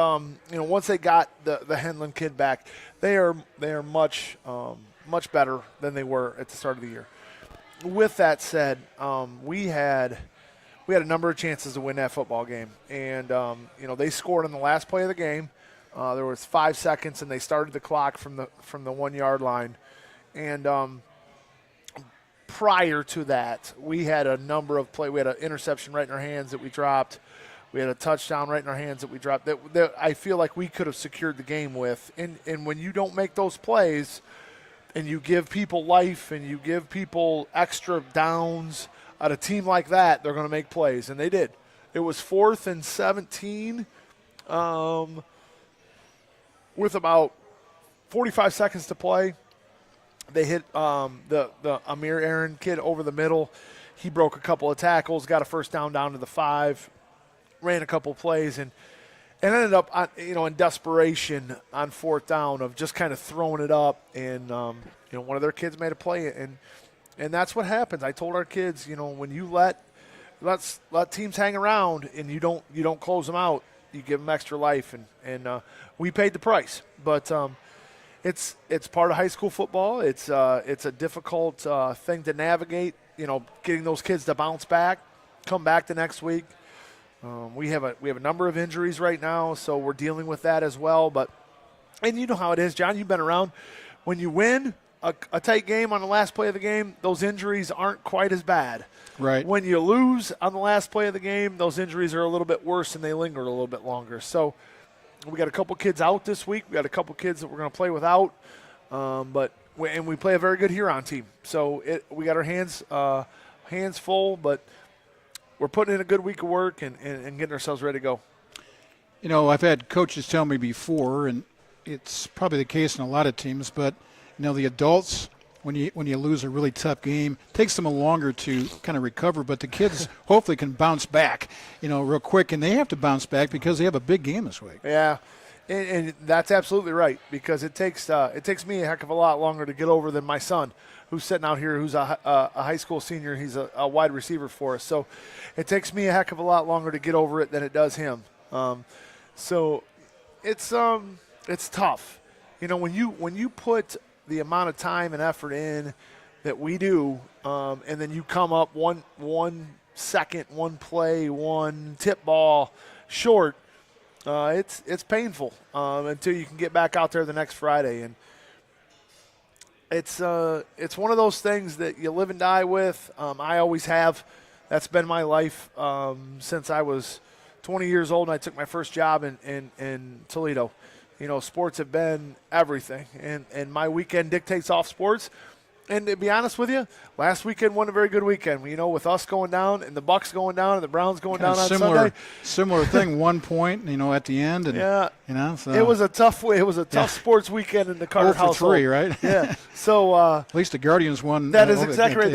once they got the Henlon kid back, they are much better than they were at the start of the year. With that said, we had a number of chances to win that football game, and they scored on the last play of the game. There was 5 seconds, and they started the clock from the 1 yard line. And prior to that, we had a number of plays. We had an interception right in our hands that we dropped. We had a touchdown right in our hands that we dropped. That I feel like we could have secured the game with. And when you don't make those plays, and you give people life, and you give people extra downs. At a team like that, they're going to make plays, and they did. It was 4th and 17 with about 45 seconds to play. They hit the Amir Aaron kid over the middle. He broke a couple of tackles, got a first down to the 5, ran a couple plays, and ended up in desperation on 4th down of just kind of throwing it up. And one of their kids made a play, and that's what happens. I told our kids, when you let teams hang around and you don't close them out, you give them extra life, and we paid the price. But it's part of high school football. It's a difficult thing to navigate. Getting those kids to bounce back, come back the next week. We have a number of injuries right now, so we're dealing with that as well. And you know how it is, John. You've been around. When you win a tight game on the last play of the game, those injuries aren't quite as bad. Right. When you lose on the last play of the game, those injuries are a little bit worse and they linger a little bit longer. So we got a couple kids out this week. We got a couple kids that we're going to play without. And we play a very good Huron team. So we got our hands full, but we're putting in a good week of work and getting ourselves ready to go. I've had coaches tell me before, and it's probably the case in a lot of teams, but the adults, when you lose a really tough game, it takes them a longer to kind of recover, but the kids hopefully can bounce back, real quick, and they have to bounce back because they have a big game this week. Yeah, and that's absolutely right, because it takes me a heck of a lot longer to get over than my son, who's sitting out here, who's a high school senior. He's a wide receiver for us, so it takes me a heck of a lot longer to get over it than it does him. So it's tough, when you put the amount of time and effort in that we do, and then you come up one second, one play, one tip ball short, it's painful until you can get back out there the next Friday. And it's one of those things that you live and die with. I always have. That's been my life since I was 20 years old and I took my first job in Toledo. Sports have been everything, and my weekend dictates off sports. And to be honest with you, last weekend wasn't a very good weekend. With us going down and the Bucks going down and the Browns going down on Sunday. Similar thing, 1 point, at the end. And, yeah. So it was a tough sports weekend in the Carter household. 3, right? Yeah. So at least the Guardians won. That is exactly right.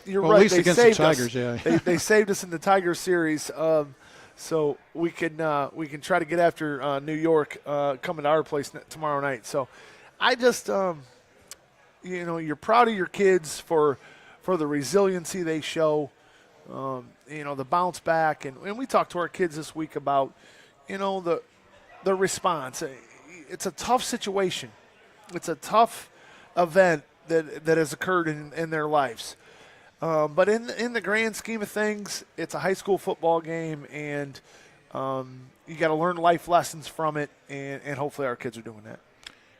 You're right. At least they against saved the Tigers, us. yeah. They saved us in the Tiger series. So we can try to get after New York coming to our place tomorrow night. So I just you're proud of your kids for the resiliency they show, the bounce back, and we talked to our kids this week about the response. It's a tough situation. It's a tough event that has occurred in their lives. But in the grand scheme of things, it's a high school football game, and you got to learn life lessons from it, and hopefully our kids are doing that.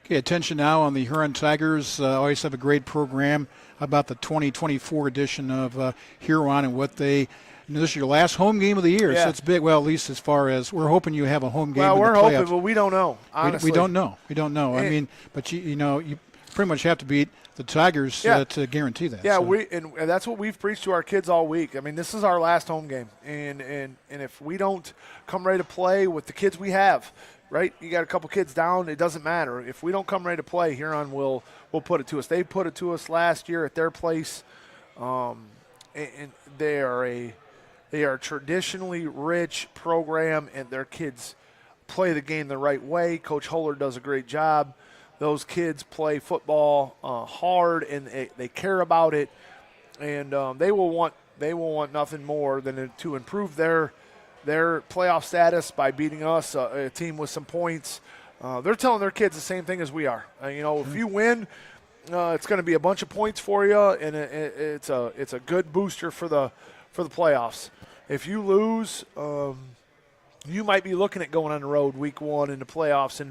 Okay, attention now on the Huron Tigers. Always have a great program about the 2024 edition of Huron and what they. This is your last home game of the year, Yeah. so it's big. Well, at least as far as we're hoping you have a home game. Well, in we're the playoffs. hoping, but we don't know. Honestly, We don't know. We don't know. I And- mean, but you pretty much have to beat the Tigers Yeah. to guarantee that. Yeah, so. and that's what we've preached to our kids all week. I mean, this is our last home game, and if we don't come ready to play with the kids we have, right? You got a couple kids down, it doesn't matter. If we don't come ready to play, Huron will put it to us. They put it to us last year at their place, and they are a traditionally rich program, and their kids play the game the right way. Coach Holler does a great job. Those kids play football hard, and they care about it, and they will want nothing more than to improve their playoff status by beating us, a team with some points. They're telling their kids the same thing as we are. If you win, it's going to be a bunch of points for you, and it's a good booster for the playoffs. If you lose, you might be looking at going on the road week one in the playoffs,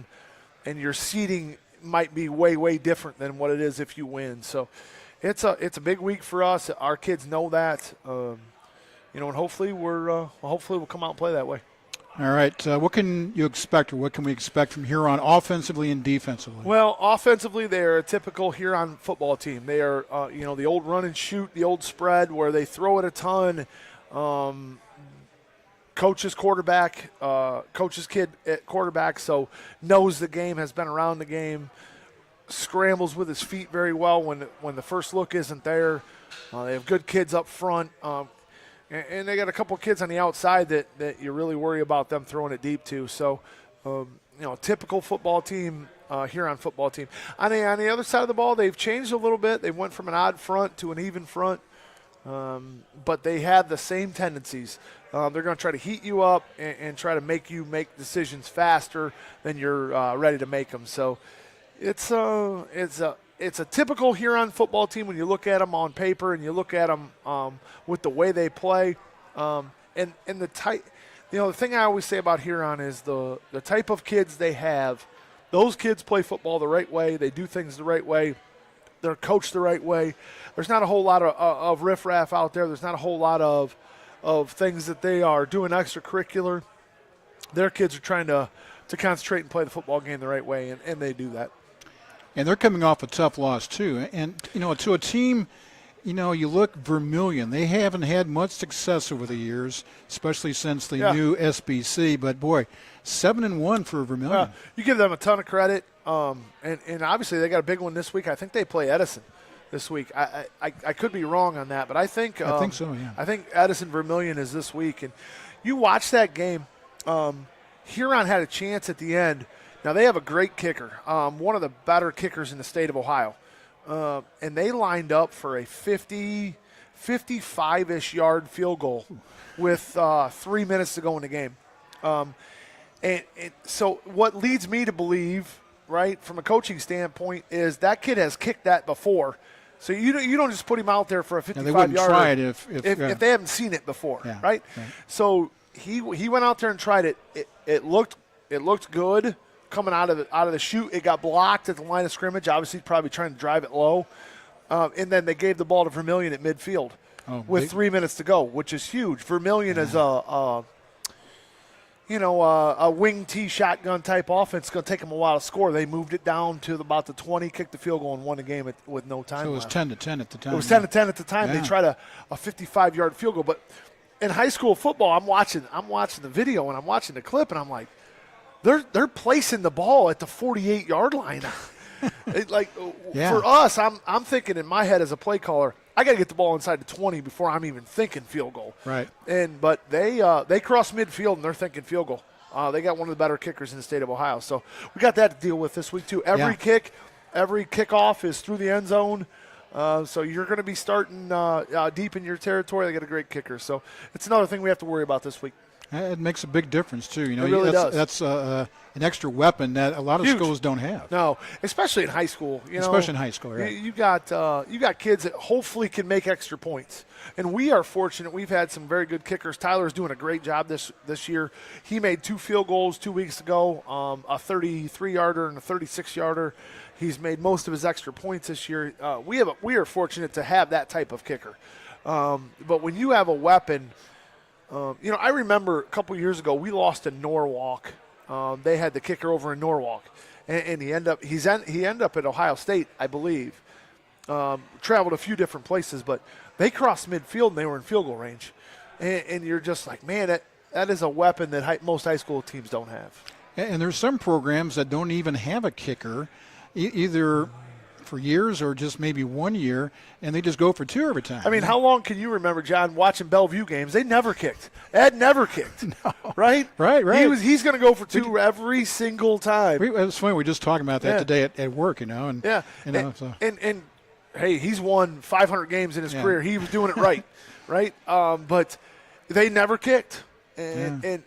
and your seeding might be way, way different than what it is if you win. So it's a big week for us. Our kids know that, and hopefully we'll come out and play that way. All right. What can you expect, or what can we expect from Huron offensively and defensively? Well, offensively, they're a typical Huron football team. They are, the old run and shoot, the old spread where they throw it a ton. Coach's kid at quarterback, so knows the game, has been around the game, scrambles with his feet very well when the first look isn't there. They have good kids up front, and they got a couple kids on the outside that you really worry about them throwing it deep to. So, typical football team, Huron football team. On the other side of the ball, they've changed a little bit. They went from an odd front to an even front. But they have the same tendencies. They're going to try to heat you up and try to make you make decisions faster than you're ready to make them. So it's a typical Huron football team when you look at them on paper and you look at them with the way they play. And the type, the thing I always say about Huron is the type of kids they have. Those kids play football the right way. They do things the right way. They're coached the right way. There's not a whole lot of riffraff out there. There's not a whole lot of things that they are doing extracurricular. Their kids are trying to concentrate and play the football game the right way, and they do that. And they're coming off a tough loss, too. And, to a team, you look Vermilion. They haven't had much success over the years, especially since the new SBC. But, boy, 7-1 for Vermilion. You give them a ton of credit. And obviously they got a big one this week. I think they play Edison this week. I could be wrong on that, but I think so, yeah. I think Edison Vermilion is this week. And you watch that game. Huron had a chance at the end. Now they have a great kicker, one of the better kickers in the state of Ohio, and they lined up for a 55-ish yard field goal with 3 minutes to go in the game. And so what leads me to believe, right, from a coaching standpoint, is that kid has kicked that before. So you don't just put him out there for a 55-yard. They wouldn't try it if they haven't seen it before, right? So he went out there and tried it. It looked good coming out of the chute. It got blocked at the line of scrimmage. Obviously, probably trying to drive it low. And then they gave the ball to Vermilion at midfield with 3 minutes to go, which is huge. Vermilion is a wing T shotgun type offense. It's going to take them a while to score. They moved it down to about the 20, kicked the field goal, and won the game with no time So it was left. 10-10 at the time. It was 10-10 at the time. Yeah. They tried a 55-yard field goal. But in high school football, I'm watching the video and I'm watching the clip, and I'm like, they're placing the ball at the 48-yard line. For us, I'm thinking in my head as a play caller, I got to get the ball inside the 20 before I'm even thinking field goal. Right. But they cross midfield and they're thinking field goal. They got one of the better kickers in the state of Ohio. So we got that to deal with this week too. Every kickoff is through the end zone. So you're going to be starting deep in your territory. They got a great kicker. So it's another thing we have to worry about this week. It makes a big difference too. You know, It really that's, does. That's an extra weapon that a lot of Huge. schools don't have. No, especially in high school. You know, Especially in high school, right. You got kids that hopefully can make extra points, and we are fortunate. We've had some very good kickers. Tyler's doing a great job this year. He made 2 field goals 2 weeks ago, a 33-yarder and a 36-yarder. He's made most of his extra points this year. We are fortunate to have that type of kicker. But when you have a weapon, I remember a couple years ago we lost to Norwalk. They had the kicker over in Norwalk, and he ended up at Ohio State, I believe. Traveled a few different places, but they crossed midfield and they were in field goal range. And you're just like, man, that is a weapon that most high school teams don't have. And there's some programs that don't even have a kicker, either for years or just maybe 1 year, and they just go for 2 every time. I mean, how long can you remember, John, watching Bellevue games? They never kicked. Ed never kicked. No. Right? Right. He's going to go for 2 every single time. It's funny. We were just talking about that today at work, And, yeah. And hey, he's won 500 games in his career. He was doing it right, right? But they never kicked. And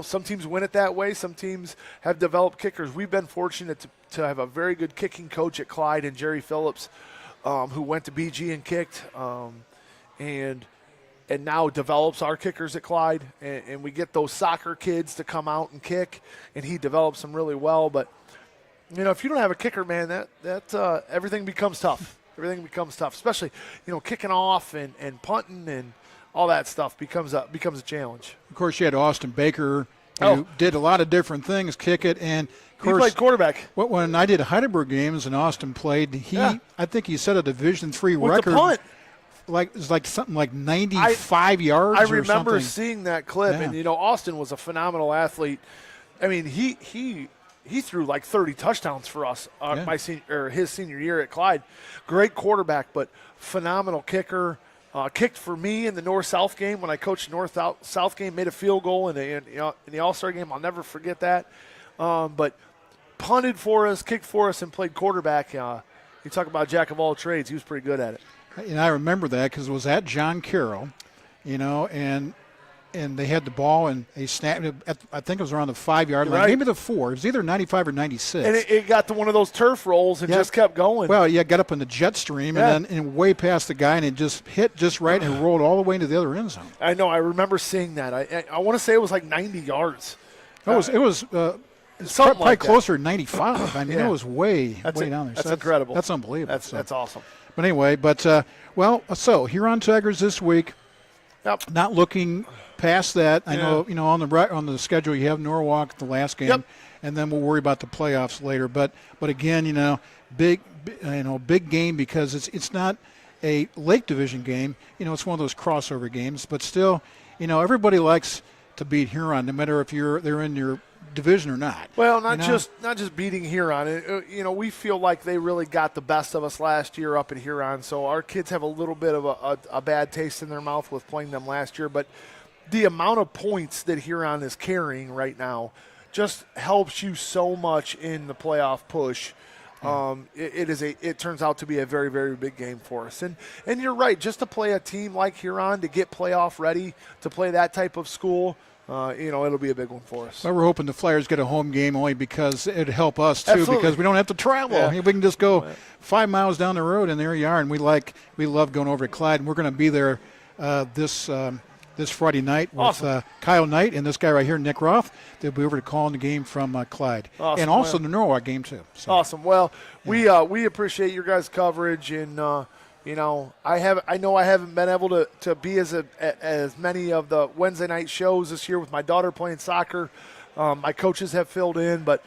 some teams win it that way. Some teams have developed kickers. We've been fortunate to have a very good kicking coach at Clyde and Jerry Phillips, who went to BG and kicked, and now develops our kickers at Clyde. And we get those soccer kids to come out and kick, and he develops them really well. But if you don't have a kicker, man, that everything becomes tough. Everything becomes tough, especially kicking off and punting and all that stuff becomes a challenge. Of course, you had Austin Baker, who did a lot of different things, kick it, and of course, he played quarterback. When I did Heidelberg games and Austin played, I think he set a Division III with record. The punt. It was like something like 95 yards. I remember something. seeing that clip, and Austin was a phenomenal athlete. I mean, he threw like 30 touchdowns for us his senior year at Clyde. Great quarterback, but phenomenal kicker. Kicked for me in the North-South game when I coached North-South game, made a field goal in the All-Star game. I'll never forget that. But punted for us, kicked for us, and played quarterback. You talk about jack of all trades. He was pretty good at it. And I remember that because it was at John Carroll, and they had the ball and they snapped it. I think it was around the 5-yard line, maybe the 4. It was either 95 or 96. And it got to one of those turf rolls and just kept going. Well, got up in the jet stream and then way past the guy, and it just hit just right and rolled all the way into the other end zone. I know. I remember seeing that. I want to say it was like 90 yards. It was probably like closer to 95. I mean, it was way down there. That's incredible. That's unbelievable. That's awesome. But anyway, so Huron Tigers this week. Yep. Not looking past that. I know, on the schedule you have Norwalk the last game, and then we'll worry about the playoffs later. But again, big game because it's not a Lake Division game. It's one of those crossover games. But still, everybody likes to beat Huron, no matter if they're in your division or not. Well, not just beating Huron. We feel like they really got the best of us last year up at Huron. So our kids have a little bit of a bad taste in their mouth with playing them last year. But the amount of points that Huron is carrying right now helps you so much in the playoff push. It turns out to be a very, very big game for us. And you're right, just to play a team like Huron, to get playoff ready, to play that type of school, it'll be a big one for us. Well, we're hoping the Flyers get a home game only because it'd help us too. Absolutely. Because we don't have to travel. Yeah. We can just go 5 miles down the road and there you are. And we love going over to Clyde. And we're going to be there this Friday night with Kyle Knight and this guy right here, Nick Roth. They'll be over to calling the game from Clyde. Awesome. And also the Norwalk game too. So. Awesome. Well, we appreciate your guys' coverage, and I know I haven't been able to be as many of the Wednesday night shows this year with my daughter playing soccer. My coaches have filled in, but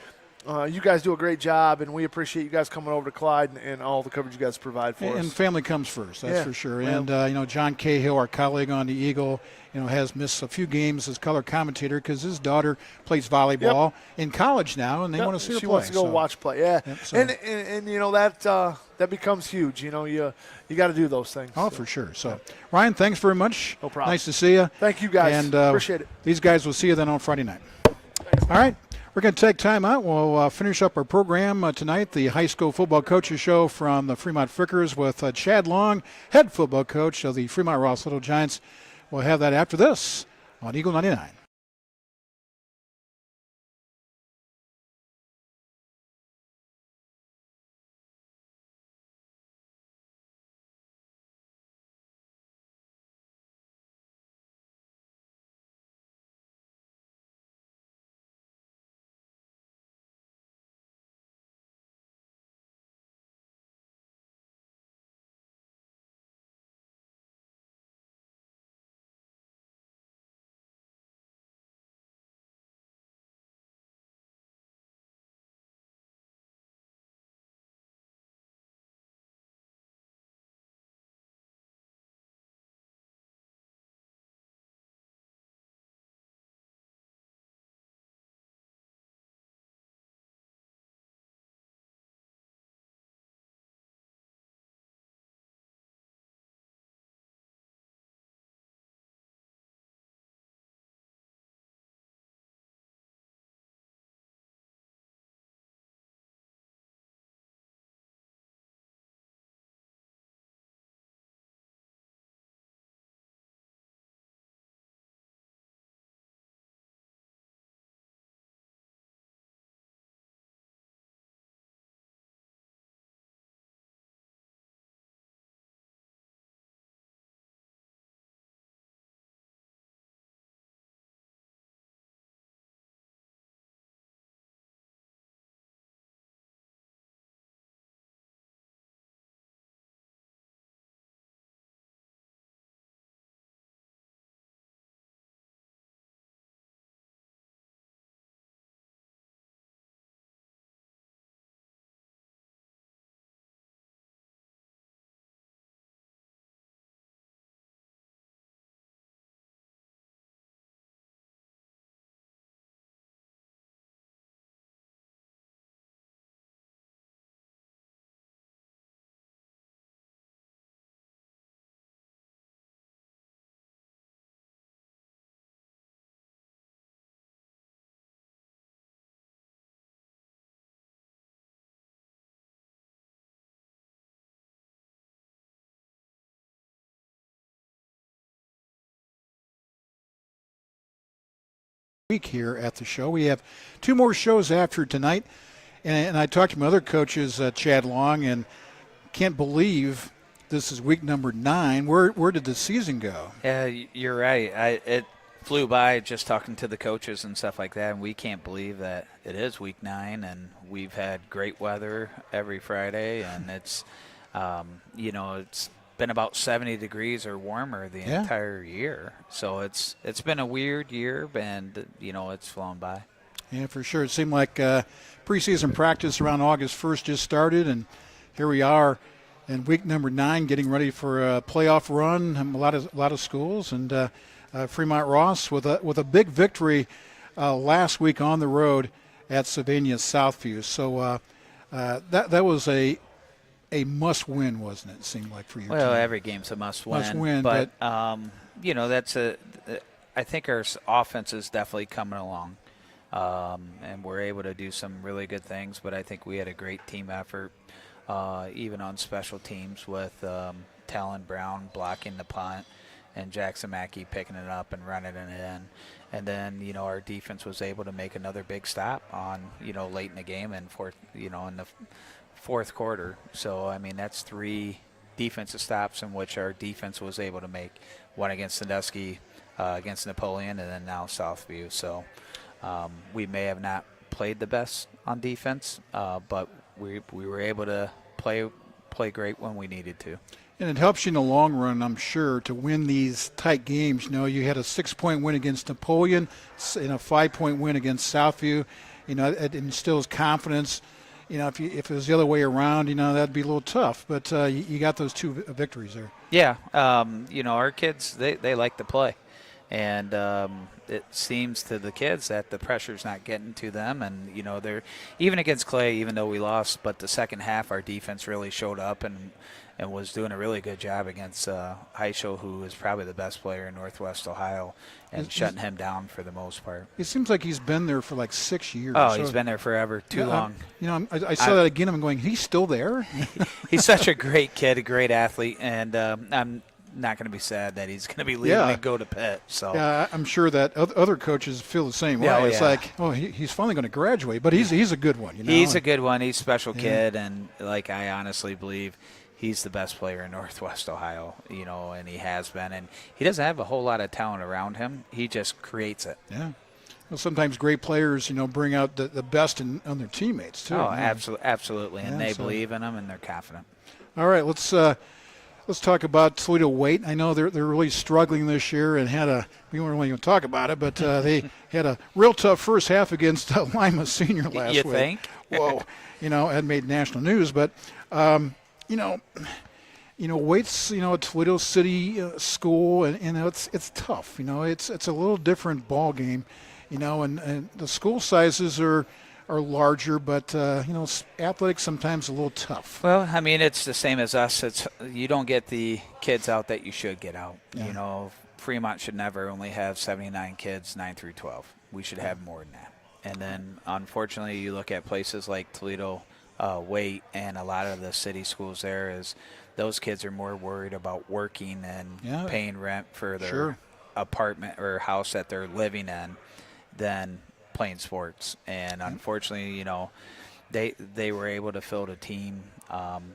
you guys do a great job, and we appreciate you guys coming over to Clyde and all the coverage you guys provide for us. And family comes first, that's for sure. Well, and, John Cahill, our colleague on the Eagle, has missed a few games as color commentator because his daughter plays volleyball in college now, and they want to see her play. She wants to go watch play, and that becomes huge. You got to do those things. Oh, for sure. So, Ryan, thanks very much. No problem. Nice to see you. Thank you, guys. And appreciate it. These guys will see you then on Friday night. Thanks. All right. We're going to take time out. We'll finish up our program tonight, the high school football coaches show from the Fremont Frickers with Chad Long, head football coach of the Fremont Ross Little Giants. We'll have that after this on Eagle 99. Week here at the show. We have 2 more shows after tonight, and I talked to my other coaches, Chad Long, and can't believe this is week number 9. Where did the season go? Yeah, you're right. It flew by just talking to the coaches and stuff like that, and we can't believe that it is week 9, and we've had great weather every Friday, and it's, it's been about 70 degrees or warmer the entire year. So it's been a weird year, and it's flown by. Yeah, for sure. It seemed like preseason practice around August 1st just started, and here we are in week number 9, getting ready for a playoff run. A lot of schools, and Fremont Ross with a big victory last week on the road at Sylvania Southview. So that was a must-win, wasn't it? It seemed like for you. Well, team. every game's a must-win. Must-win, but that's I think our offense is definitely coming along, and we're able to do some really good things. But I think we had a great team effort, even on special teams with Talon Brown blocking the punt and Jackson Mackey picking it up and running it in. And then, our defense was able to make another big stop on, late in the game and in the fourth quarter. So, I mean, that's 3 defensive stops in which our defense was able to make, one against Sandusky, against Napoleon, and then now Southview. So we may have not played the best on defense, but we were able to play great when we needed to. And it helps you in the long run, I'm sure, to win these tight games. You had a 6-point win against Napoleon and a 5-point win against Southview. It instills confidence. If it was the other way around, that'd be a little tough. But you got those 2 victories there. Yeah, our kids, they like to play. And it seems to the kids that the pressure's not getting to them. And, they're even against Clay, even though we lost, but the second half our defense really showed up and was doing a really good job against Heisel, who is probably the best player in Northwest Ohio, and shutting him down for the most part. It seems like he's been there for like 6 years. Oh, he's been there forever, too long. I saw that again. I'm going, he's still there? He's such a great kid, a great athlete, and I'm not going to be sad that he's going to be leaving Yeah. and go to Pitt. So Yeah, I'm sure that other coaches feel the same way. Yeah, oh, It's yeah. like, oh, he's finally going to graduate, but he's a good one. You know? he's a good one. He's a special Yeah. kid, and like I honestly believe he's the best player in Northwest Ohio. And he has been, and he doesn't have a whole lot of talent around him. He just creates it. Yeah. Well, sometimes great players, bring out the best in on their teammates too. Oh, Yeah. absolutely, and Yeah, they so- believe in him, and they're confident. All right, let's talk about Toledo Waite. I know they're really struggling this year and we weren't really going to talk about it, but they had a real tough first half against Lima Senior last You week. think? Whoa, had made national news, but Waite's a Toledo City school, and it's tough. It's a little different ball game, and the school sizes are larger, but athletics sometimes a little tough. Well, I mean, it's the same as us. You don't get the kids out that you should get out. Yeah. Fremont should never only have 79 kids, 9 through 12. We should have more than that. And then, unfortunately, you look at places like Toledo, Waite, and a lot of the city schools there is those kids are more worried about working and paying rent for their apartment or house that they're living in than playing sports. And unfortunately, they were able to field a team.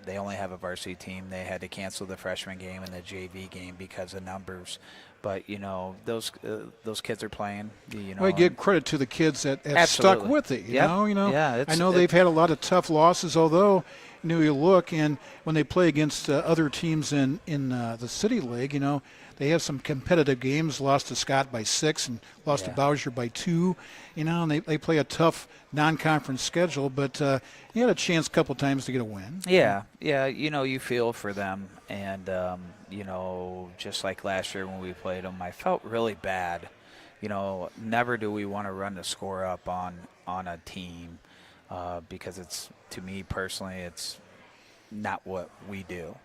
They only have a varsity team. They had to cancel the freshman game and the JV game because of numbers. But those kids are playing. Well, I give credit to the kids that have stuck Absolutely. with it. Yeah, I know they've had a lot of tough losses. Although, you look and when they play against other teams in the City League, they have some competitive games. Lost to Scott by 6 and lost to Bowser by 2. And they play a tough non-conference schedule, but you had a chance a couple times to get a win. Yeah. You feel for them, and just like last year when we played them, I felt really bad. Never do we want to run the score up on a team because to me personally, it's not what we do.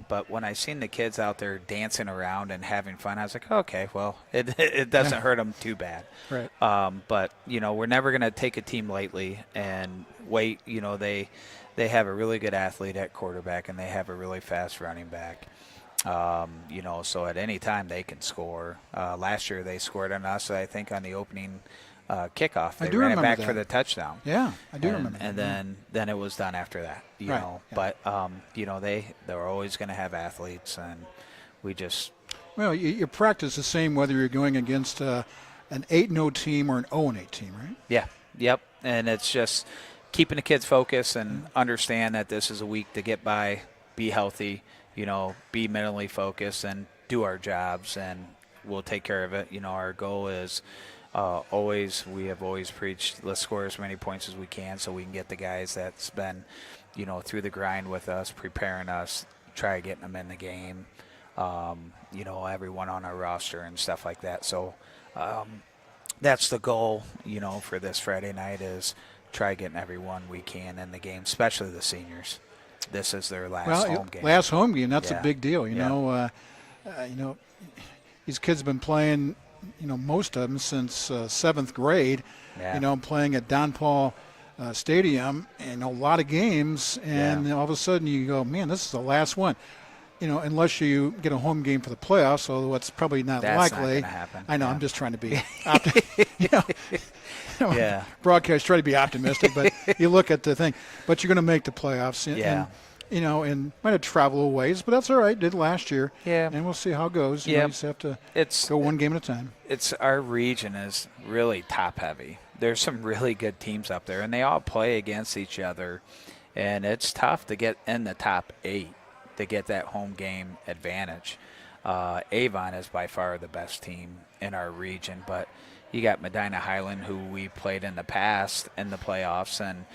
But when I seen the kids out there dancing around and having fun, I was like, okay, well, it doesn't hurt them too bad. Right. But we're never going to take a team lightly. And Waite, they have a really good athlete at quarterback, and they have a really fast running back. So at any time they can score. Last year they scored on us, I think, on the opening kickoff. They ran it back for the touchdown. Yeah, I do remember. And then it was done after that. You know, but they're always going to have athletes, and we just. Well, you practice the same whether you're going against an 8-0 team or an 0-8 team, right? Yeah. Yep. And it's just keeping the kids focused and understand that this is a week to get by, be healthy, be mentally focused, and do our jobs, and we'll take care of it. Our goal is. We have always preached, let's score as many points as we can so we can get the guys that's been, through the grind with us, preparing us, try getting them in the game, everyone on our roster and stuff like that. So that's the goal, for this Friday night is try getting everyone we can in the game, especially the seniors. This is their last home game. Last home game, that's a big deal. These kids have been playing – most of them since 7th grade, playing at Don Paul Stadium and a lot of games. And all of a sudden you go, man, this is the last one. Unless you get a home game for the playoffs, although it's probably not That's likely. Not gonna happen. I know, I'm just trying to be broadcast, try to be optimistic, but you look at the thing. But you're going to make the playoffs. And might have traveled a ways, but that's all right. Did last year. Yeah. And we'll see how it goes. You just have to go one game at a time. Our region is really top heavy. There's some really good teams up there, and they all play against each other. And it's tough to get in the top 8 to get that home game advantage. Avon is by far the best team in our region, but you got Medina Highland, who we played in the past in the playoffs, and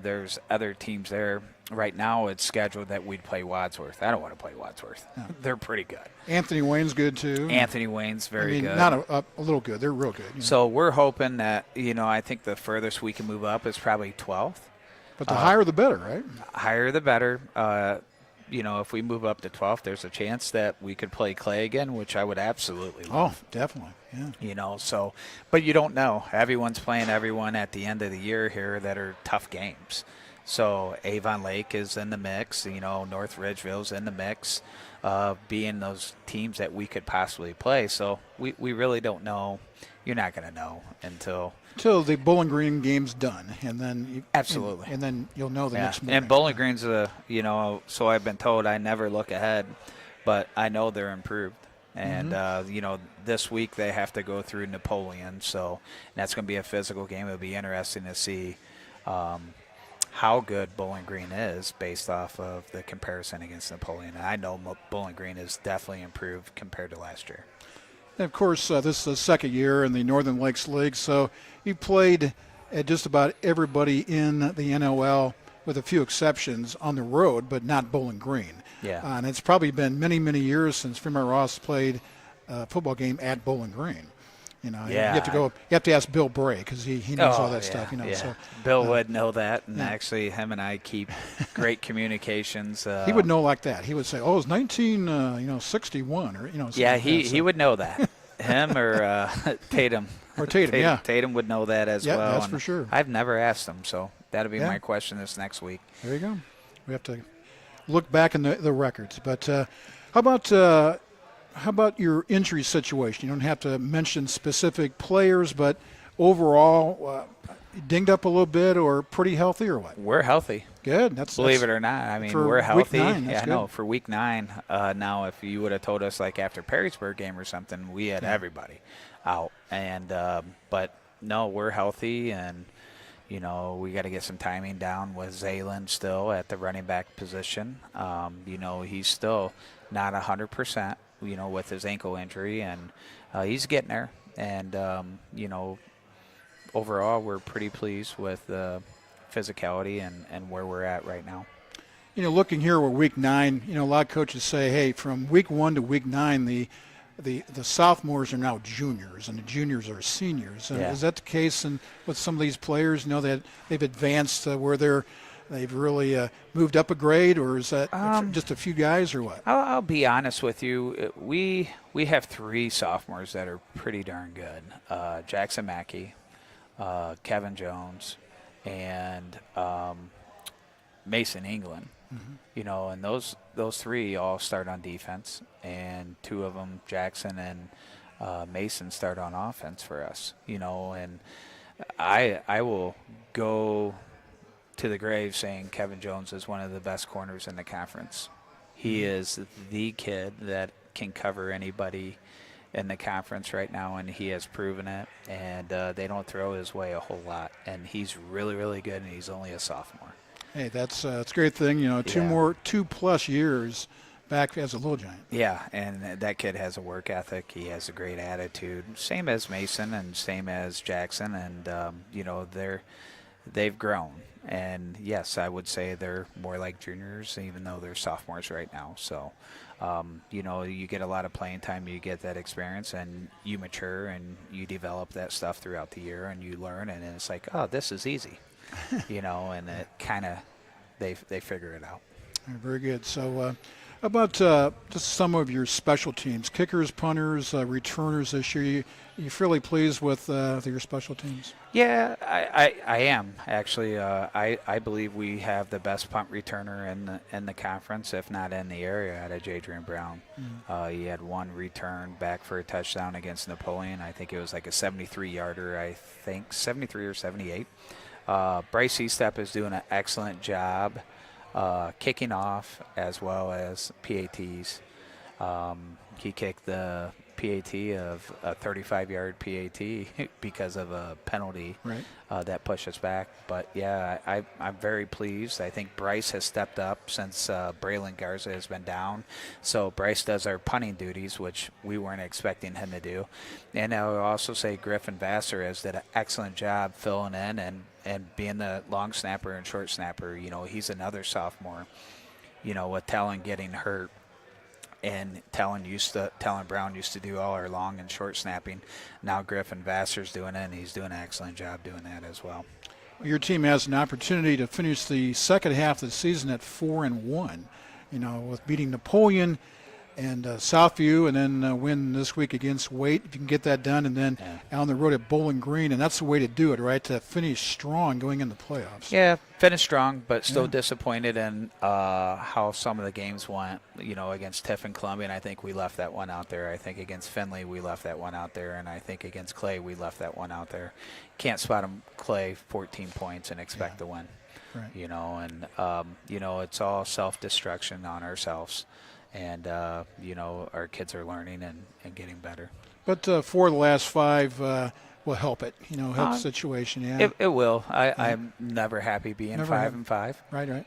there's other teams there. Right now, it's scheduled that we'd play Wadsworth. I don't want to play Wadsworth. No. They're pretty good. Anthony Wayne's good too. Anthony Wayne's very good. Not a little good. They're real good. So we're hoping that I think the furthest we can move up is probably 12th. But the higher the better, right? Higher the better. If we move up to 12th, there's a chance that we could play Clay again, which I would absolutely love. Oh, definitely, yeah. But you don't know. Everyone's playing everyone at the end of the year here that are tough games. So Avon Lake is in the mix. North Ridgeville's in the mix. being those teams that we could possibly play. So we really don't know. You're not going to know until the Bowling Green game's done, and then Absolutely. and then you'll know the yeah. next morning. And Bowling Green's so I've been told I never look ahead, but I know they're improved. And, this week they have to go through Napoleon. So that's going to be a physical game. It'll be interesting to see how good Bowling Green is based off of the comparison against Napoleon. And I know Bowling Green is definitely improved compared to last year. And of course, this is the second year in the Northern Lakes League, so you played at just about everybody in the NOL, with a few exceptions, on the road, but not Bowling Green. Yeah. And it's probably been many, many years since Fremont Ross played a football game at Bowling Green. You have to go. You have to ask Bill Bray because he knows all that stuff. Yeah. So Bill would know that, and actually, him and I keep great communications. He would know like that. He would say, "Oh, it's 1961," or something Yeah, like that. he would know that. Him or Tatum. Or Tatum, yeah. Tatum would know that as well. Yeah, that's and for sure. I've never asked him, so that'll be my question this next week. There you go. We have to look back in the records. But how about your injury situation? You don't have to mention specific players, but overall, dinged up a little bit or pretty healthy or what? We're healthy. Good. Believe it or not. I mean, for we're healthy. Week 9, that's I good. know. For week 9, now if you would have told us like after Perrysburg game or something, we had everybody out. And but no, we're healthy, and we got to get some timing down with Zaylen still at the running back position. He's still not 100%. With his ankle injury, and he's getting there. And overall, we're pretty pleased with the physicality and where we're at right now. Looking here, we're week 9. A lot of coaches say, hey, from week 1 to week 9, the sophomores are now juniors, and the juniors are seniors. Is that the case? And with some of these players, that they've advanced where they've really moved up a grade, or is that just a few guys, or what? I'll be honest with you. We have 3 sophomores that are pretty darn good. Jackson Mackey, Kevin Jones, and Mason England. Mm-hmm. And those 3 all start on defense, and 2 of them, Jackson and Mason, start on offense for us. And I will go to the grave saying Kevin Jones is one of the best corners in the conference. He is the kid that can cover anybody in the conference right now, and he has proven it. And they don't throw his way a whole lot, and he's really, really good, and he's only a sophomore. Hey, that's a great thing. 2+ years back as a Little Giant. Yeah, and that kid has a work ethic. He has a great attitude, same as Mason and same as Jackson, and they've grown. And yes, I would say they're more like juniors, even though they're sophomores right now. So, you get a lot of playing time, you get that experience, and you mature and you develop that stuff throughout the year, and you learn, and it's like, oh, this is easy, and it kind of they figure it out. Very good. So, how about just some of your special teams, kickers, punters, returners this year? You fairly pleased with your special teams? Yeah, I am actually. I believe we have the best punt returner in the conference, if not in the area, out of Jadrian Brown. He had 1 return back for a touchdown against Napoleon. I think it was like a 73-yarder. I think 73 or 78. Bryce Eastep is doing an excellent job kicking off as well as PATs. He kicked the PAT of a 35-yard PAT because of a penalty that pushed us back. But, yeah, I'm very pleased. I think Bryce has stepped up since Braylon Garza has been down. So Bryce does our punting duties, which we weren't expecting him to do. And I would also say Griffin Vassar has did an excellent job filling in and being the long snapper and short snapper. He's another sophomore, with Talon getting hurt. And Talon Brown used to do all our long and short snapping. Now Griffin Vassar's doing it, and he's doing an excellent job doing that as well. Your team has an opportunity to finish the second half of the season at 4-1. With beating Napoleon, Southview, and then win this week against Waite. If you can get that done, and then on the road at Bowling Green, and that's the way to do it, right? To finish strong going in the playoffs. Yeah, finished strong, but still disappointed in how some of the games went. Against Tiff and Columbia, and I think we left that one out there. I think against Findlay, we left that one out there, and I think against Clay, we left that one out there. Can't spot them, Clay, 14 points and expect to win. Right. It's all self-destruction on ourselves. And, our kids are learning and getting better. But 4 of the last 5 will help it, help the situation. Yeah, It will. I'm never happy being Never 5-5. Right.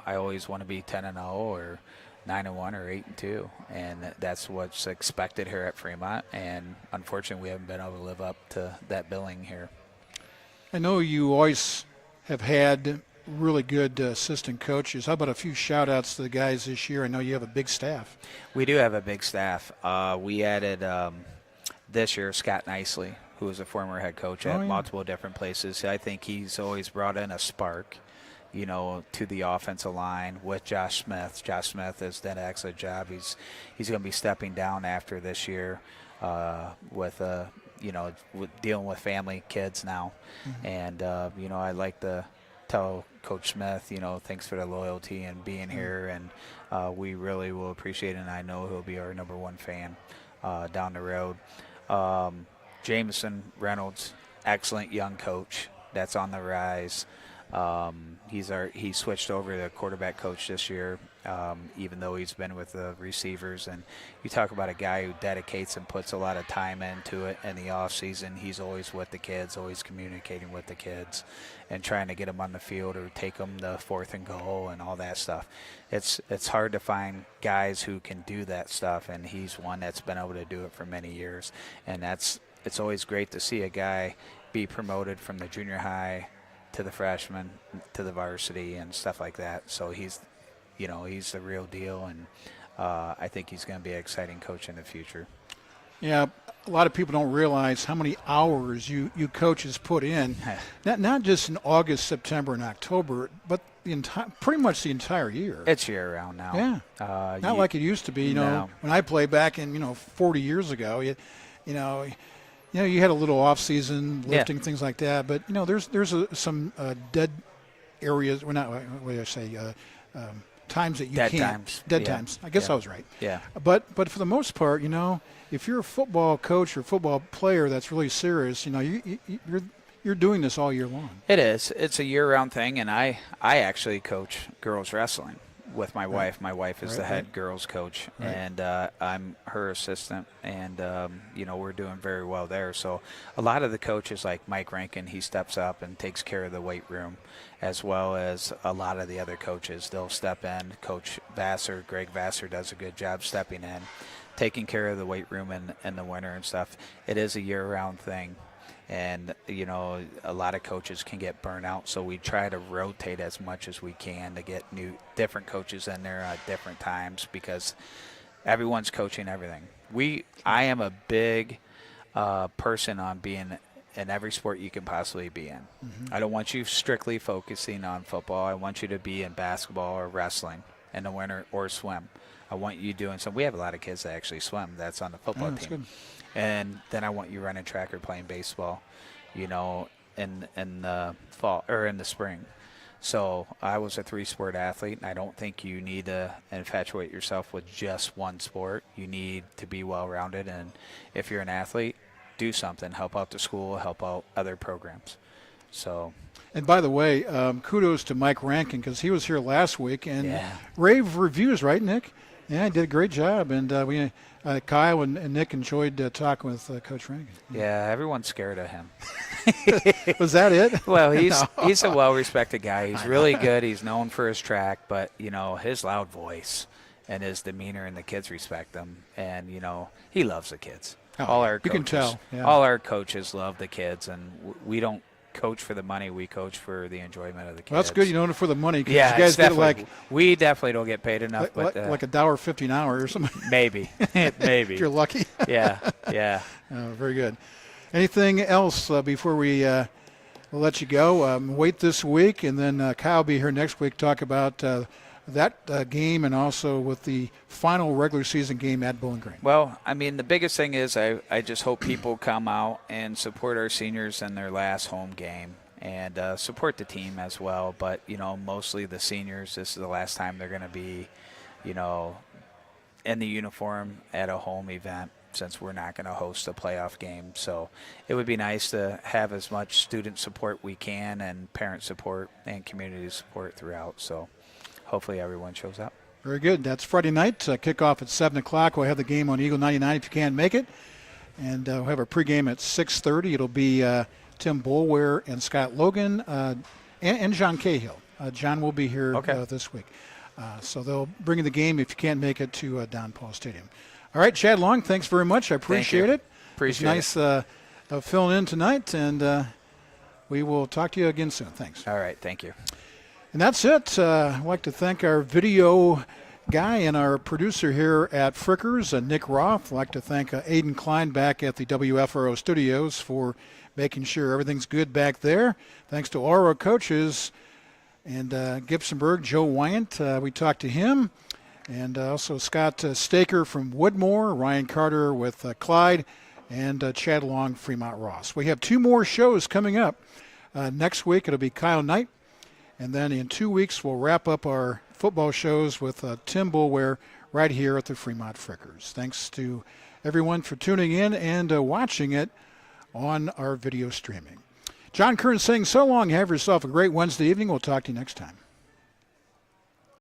I always want to be 10-0 or 9-1 or 8-2, and that's what's expected here at Fremont. And unfortunately, we haven't been able to live up to that billing here. I know you always have had really good assistant coaches. How about a few shout-outs to the guys this year? I know you have a big staff. We do have a big staff. We added this year Scott Nicely, who was a former head coach at multiple different places. I think he's always brought in a spark, to the offensive line with Josh Smith. Josh Smith has done an excellent job. He's going to be stepping down after this year with dealing with family kids now. Mm-hmm. And, I like to tell Coach Smith, thanks for the loyalty and being here, and we really will appreciate it, and I know he'll be our number 1 fan down the road. Jameson Reynolds, excellent young coach that's on the rise. He switched over to quarterback coach this year, even though he's been with the receivers. And you talk about a guy who dedicates and puts a lot of time into it in the off season. He's always with the kids, always communicating with the kids and trying to get them on the field or take them to 4th and goal and all that stuff. It's hard to find guys who can do that stuff, and he's one that's been able to do it for many years. And it's always great to see a guy be promoted from the junior high to the freshman to the varsity and stuff like that. So he's the real deal, and I think he's going to be an exciting coach in the future. Yeah, a lot of people don't realize how many hours you coaches put in, not just in August, September, and October, but pretty much the entire year. It's year round now. Yeah, not like it used to be. When I played back in 40 years ago, you had a little off season lifting, things like that. But there's some dead areas. Well, not what do I say? Times that you dead can't. Times. Dead times. I guess I was right. Yeah. But for the most part, if you're a football coach or football player that's really serious, you're doing this all year long. It is. It's a year-round thing, and I actually coach girls wrestling with my wife. My wife is the head girls coach, and I'm her assistant, and we're doing very well there. So a lot of the coaches, like Mike Rankin, he steps up and takes care of the weight room, as well as a lot of the other coaches. They'll step in. Coach Vassar, Greg Vassar, does a good job stepping in, taking care of the weight room in the winter and stuff. It is a year-round thing. And, a lot of coaches can get burnt out, so we try to rotate as much as we can to get different coaches in there at different times, because everyone's coaching everything. I am a big person on being in every sport you can possibly be in. Mm-hmm. I don't want you strictly focusing on football. I want you to be in basketball or wrestling in the winter, or swim. I want you doing some. We have a lot of kids that actually swim. That's on the football team. Good. And then I want you running track or playing baseball, in the fall or in the spring. So I was a 3-sport athlete, and I don't think you need to infatuate yourself with just one sport. You need to be well-rounded, and if you're an athlete, do something. Help out the school, help out other programs. So. And by the way, kudos to Mike Rankin, because he was here last week, and rave reviews, right, Nick? Yeah, he did a great job, and we Kyle and Nick enjoyed talking with Coach Rankin. Yeah, everyone's scared of him. Was that it? Well, he's a well-respected guy. He's really good. He's known for his track, but, his loud voice and his demeanor, and the kids respect him. And, he loves the kids. Oh, all our you coaches, can tell. Yeah. All our coaches love the kids, and we don't coach for the money. We coach for the enjoyment of the kids. Well, that's good. You know it for the money. Cause yeah, you guys get we definitely don't get paid enough. Like $1.50 an hour or something. Maybe. Maybe. If you're lucky. Yeah. Very good. Anything else before we we'll let you go? Wait this week, and then Kyle will be here next week to talk about that game and also with the final regular season game at Bowling Green? Well, I mean, the biggest thing is I just hope people come out and support our seniors in their last home game and support the team as well. But, mostly the seniors, this is the last time they're going to be, in the uniform at a home event, since we're not going to host a playoff game. So it would be nice to have as much student support we can and parent support and community support throughout. So hopefully everyone shows up. Very good. That's Friday night. Kickoff at 7 o'clock. We'll have the game on Eagle 99 if you can't make it. And we'll have a pregame at 6:30. It'll be Tim Boulware and Scott Logan and John Cahill. John will be here this week. So they'll bring you the game if you can't make it to Don Paul Stadium. All right, Chad Long, thanks very much. I appreciate it. Appreciate it. Was nice filling in tonight, and we will talk to you again soon. Thanks. All right, thank you. And that's it. I'd like to thank our video guy and our producer here at Frickers, Nick Roth. I'd like to thank Aiden Klein back at the WFRO studios for making sure everything's good back there. Thanks to all our coaches and Gibsonburg, Joe Wyant. We talked to him. And also Scott Staker from Woodmore, Ryan Carter with Clyde, and Chad Long, Fremont Ross. We have 2 more shows coming up. Next week it'll be Kyle Knight. And then in 2 weeks we'll wrap up our football shows with Tim Boulware right here at the Fremont Frickers. Thanks to everyone for tuning in and watching it on our video streaming. John Kern saying so long. Have yourself a great Wednesday evening. We'll talk to you next time.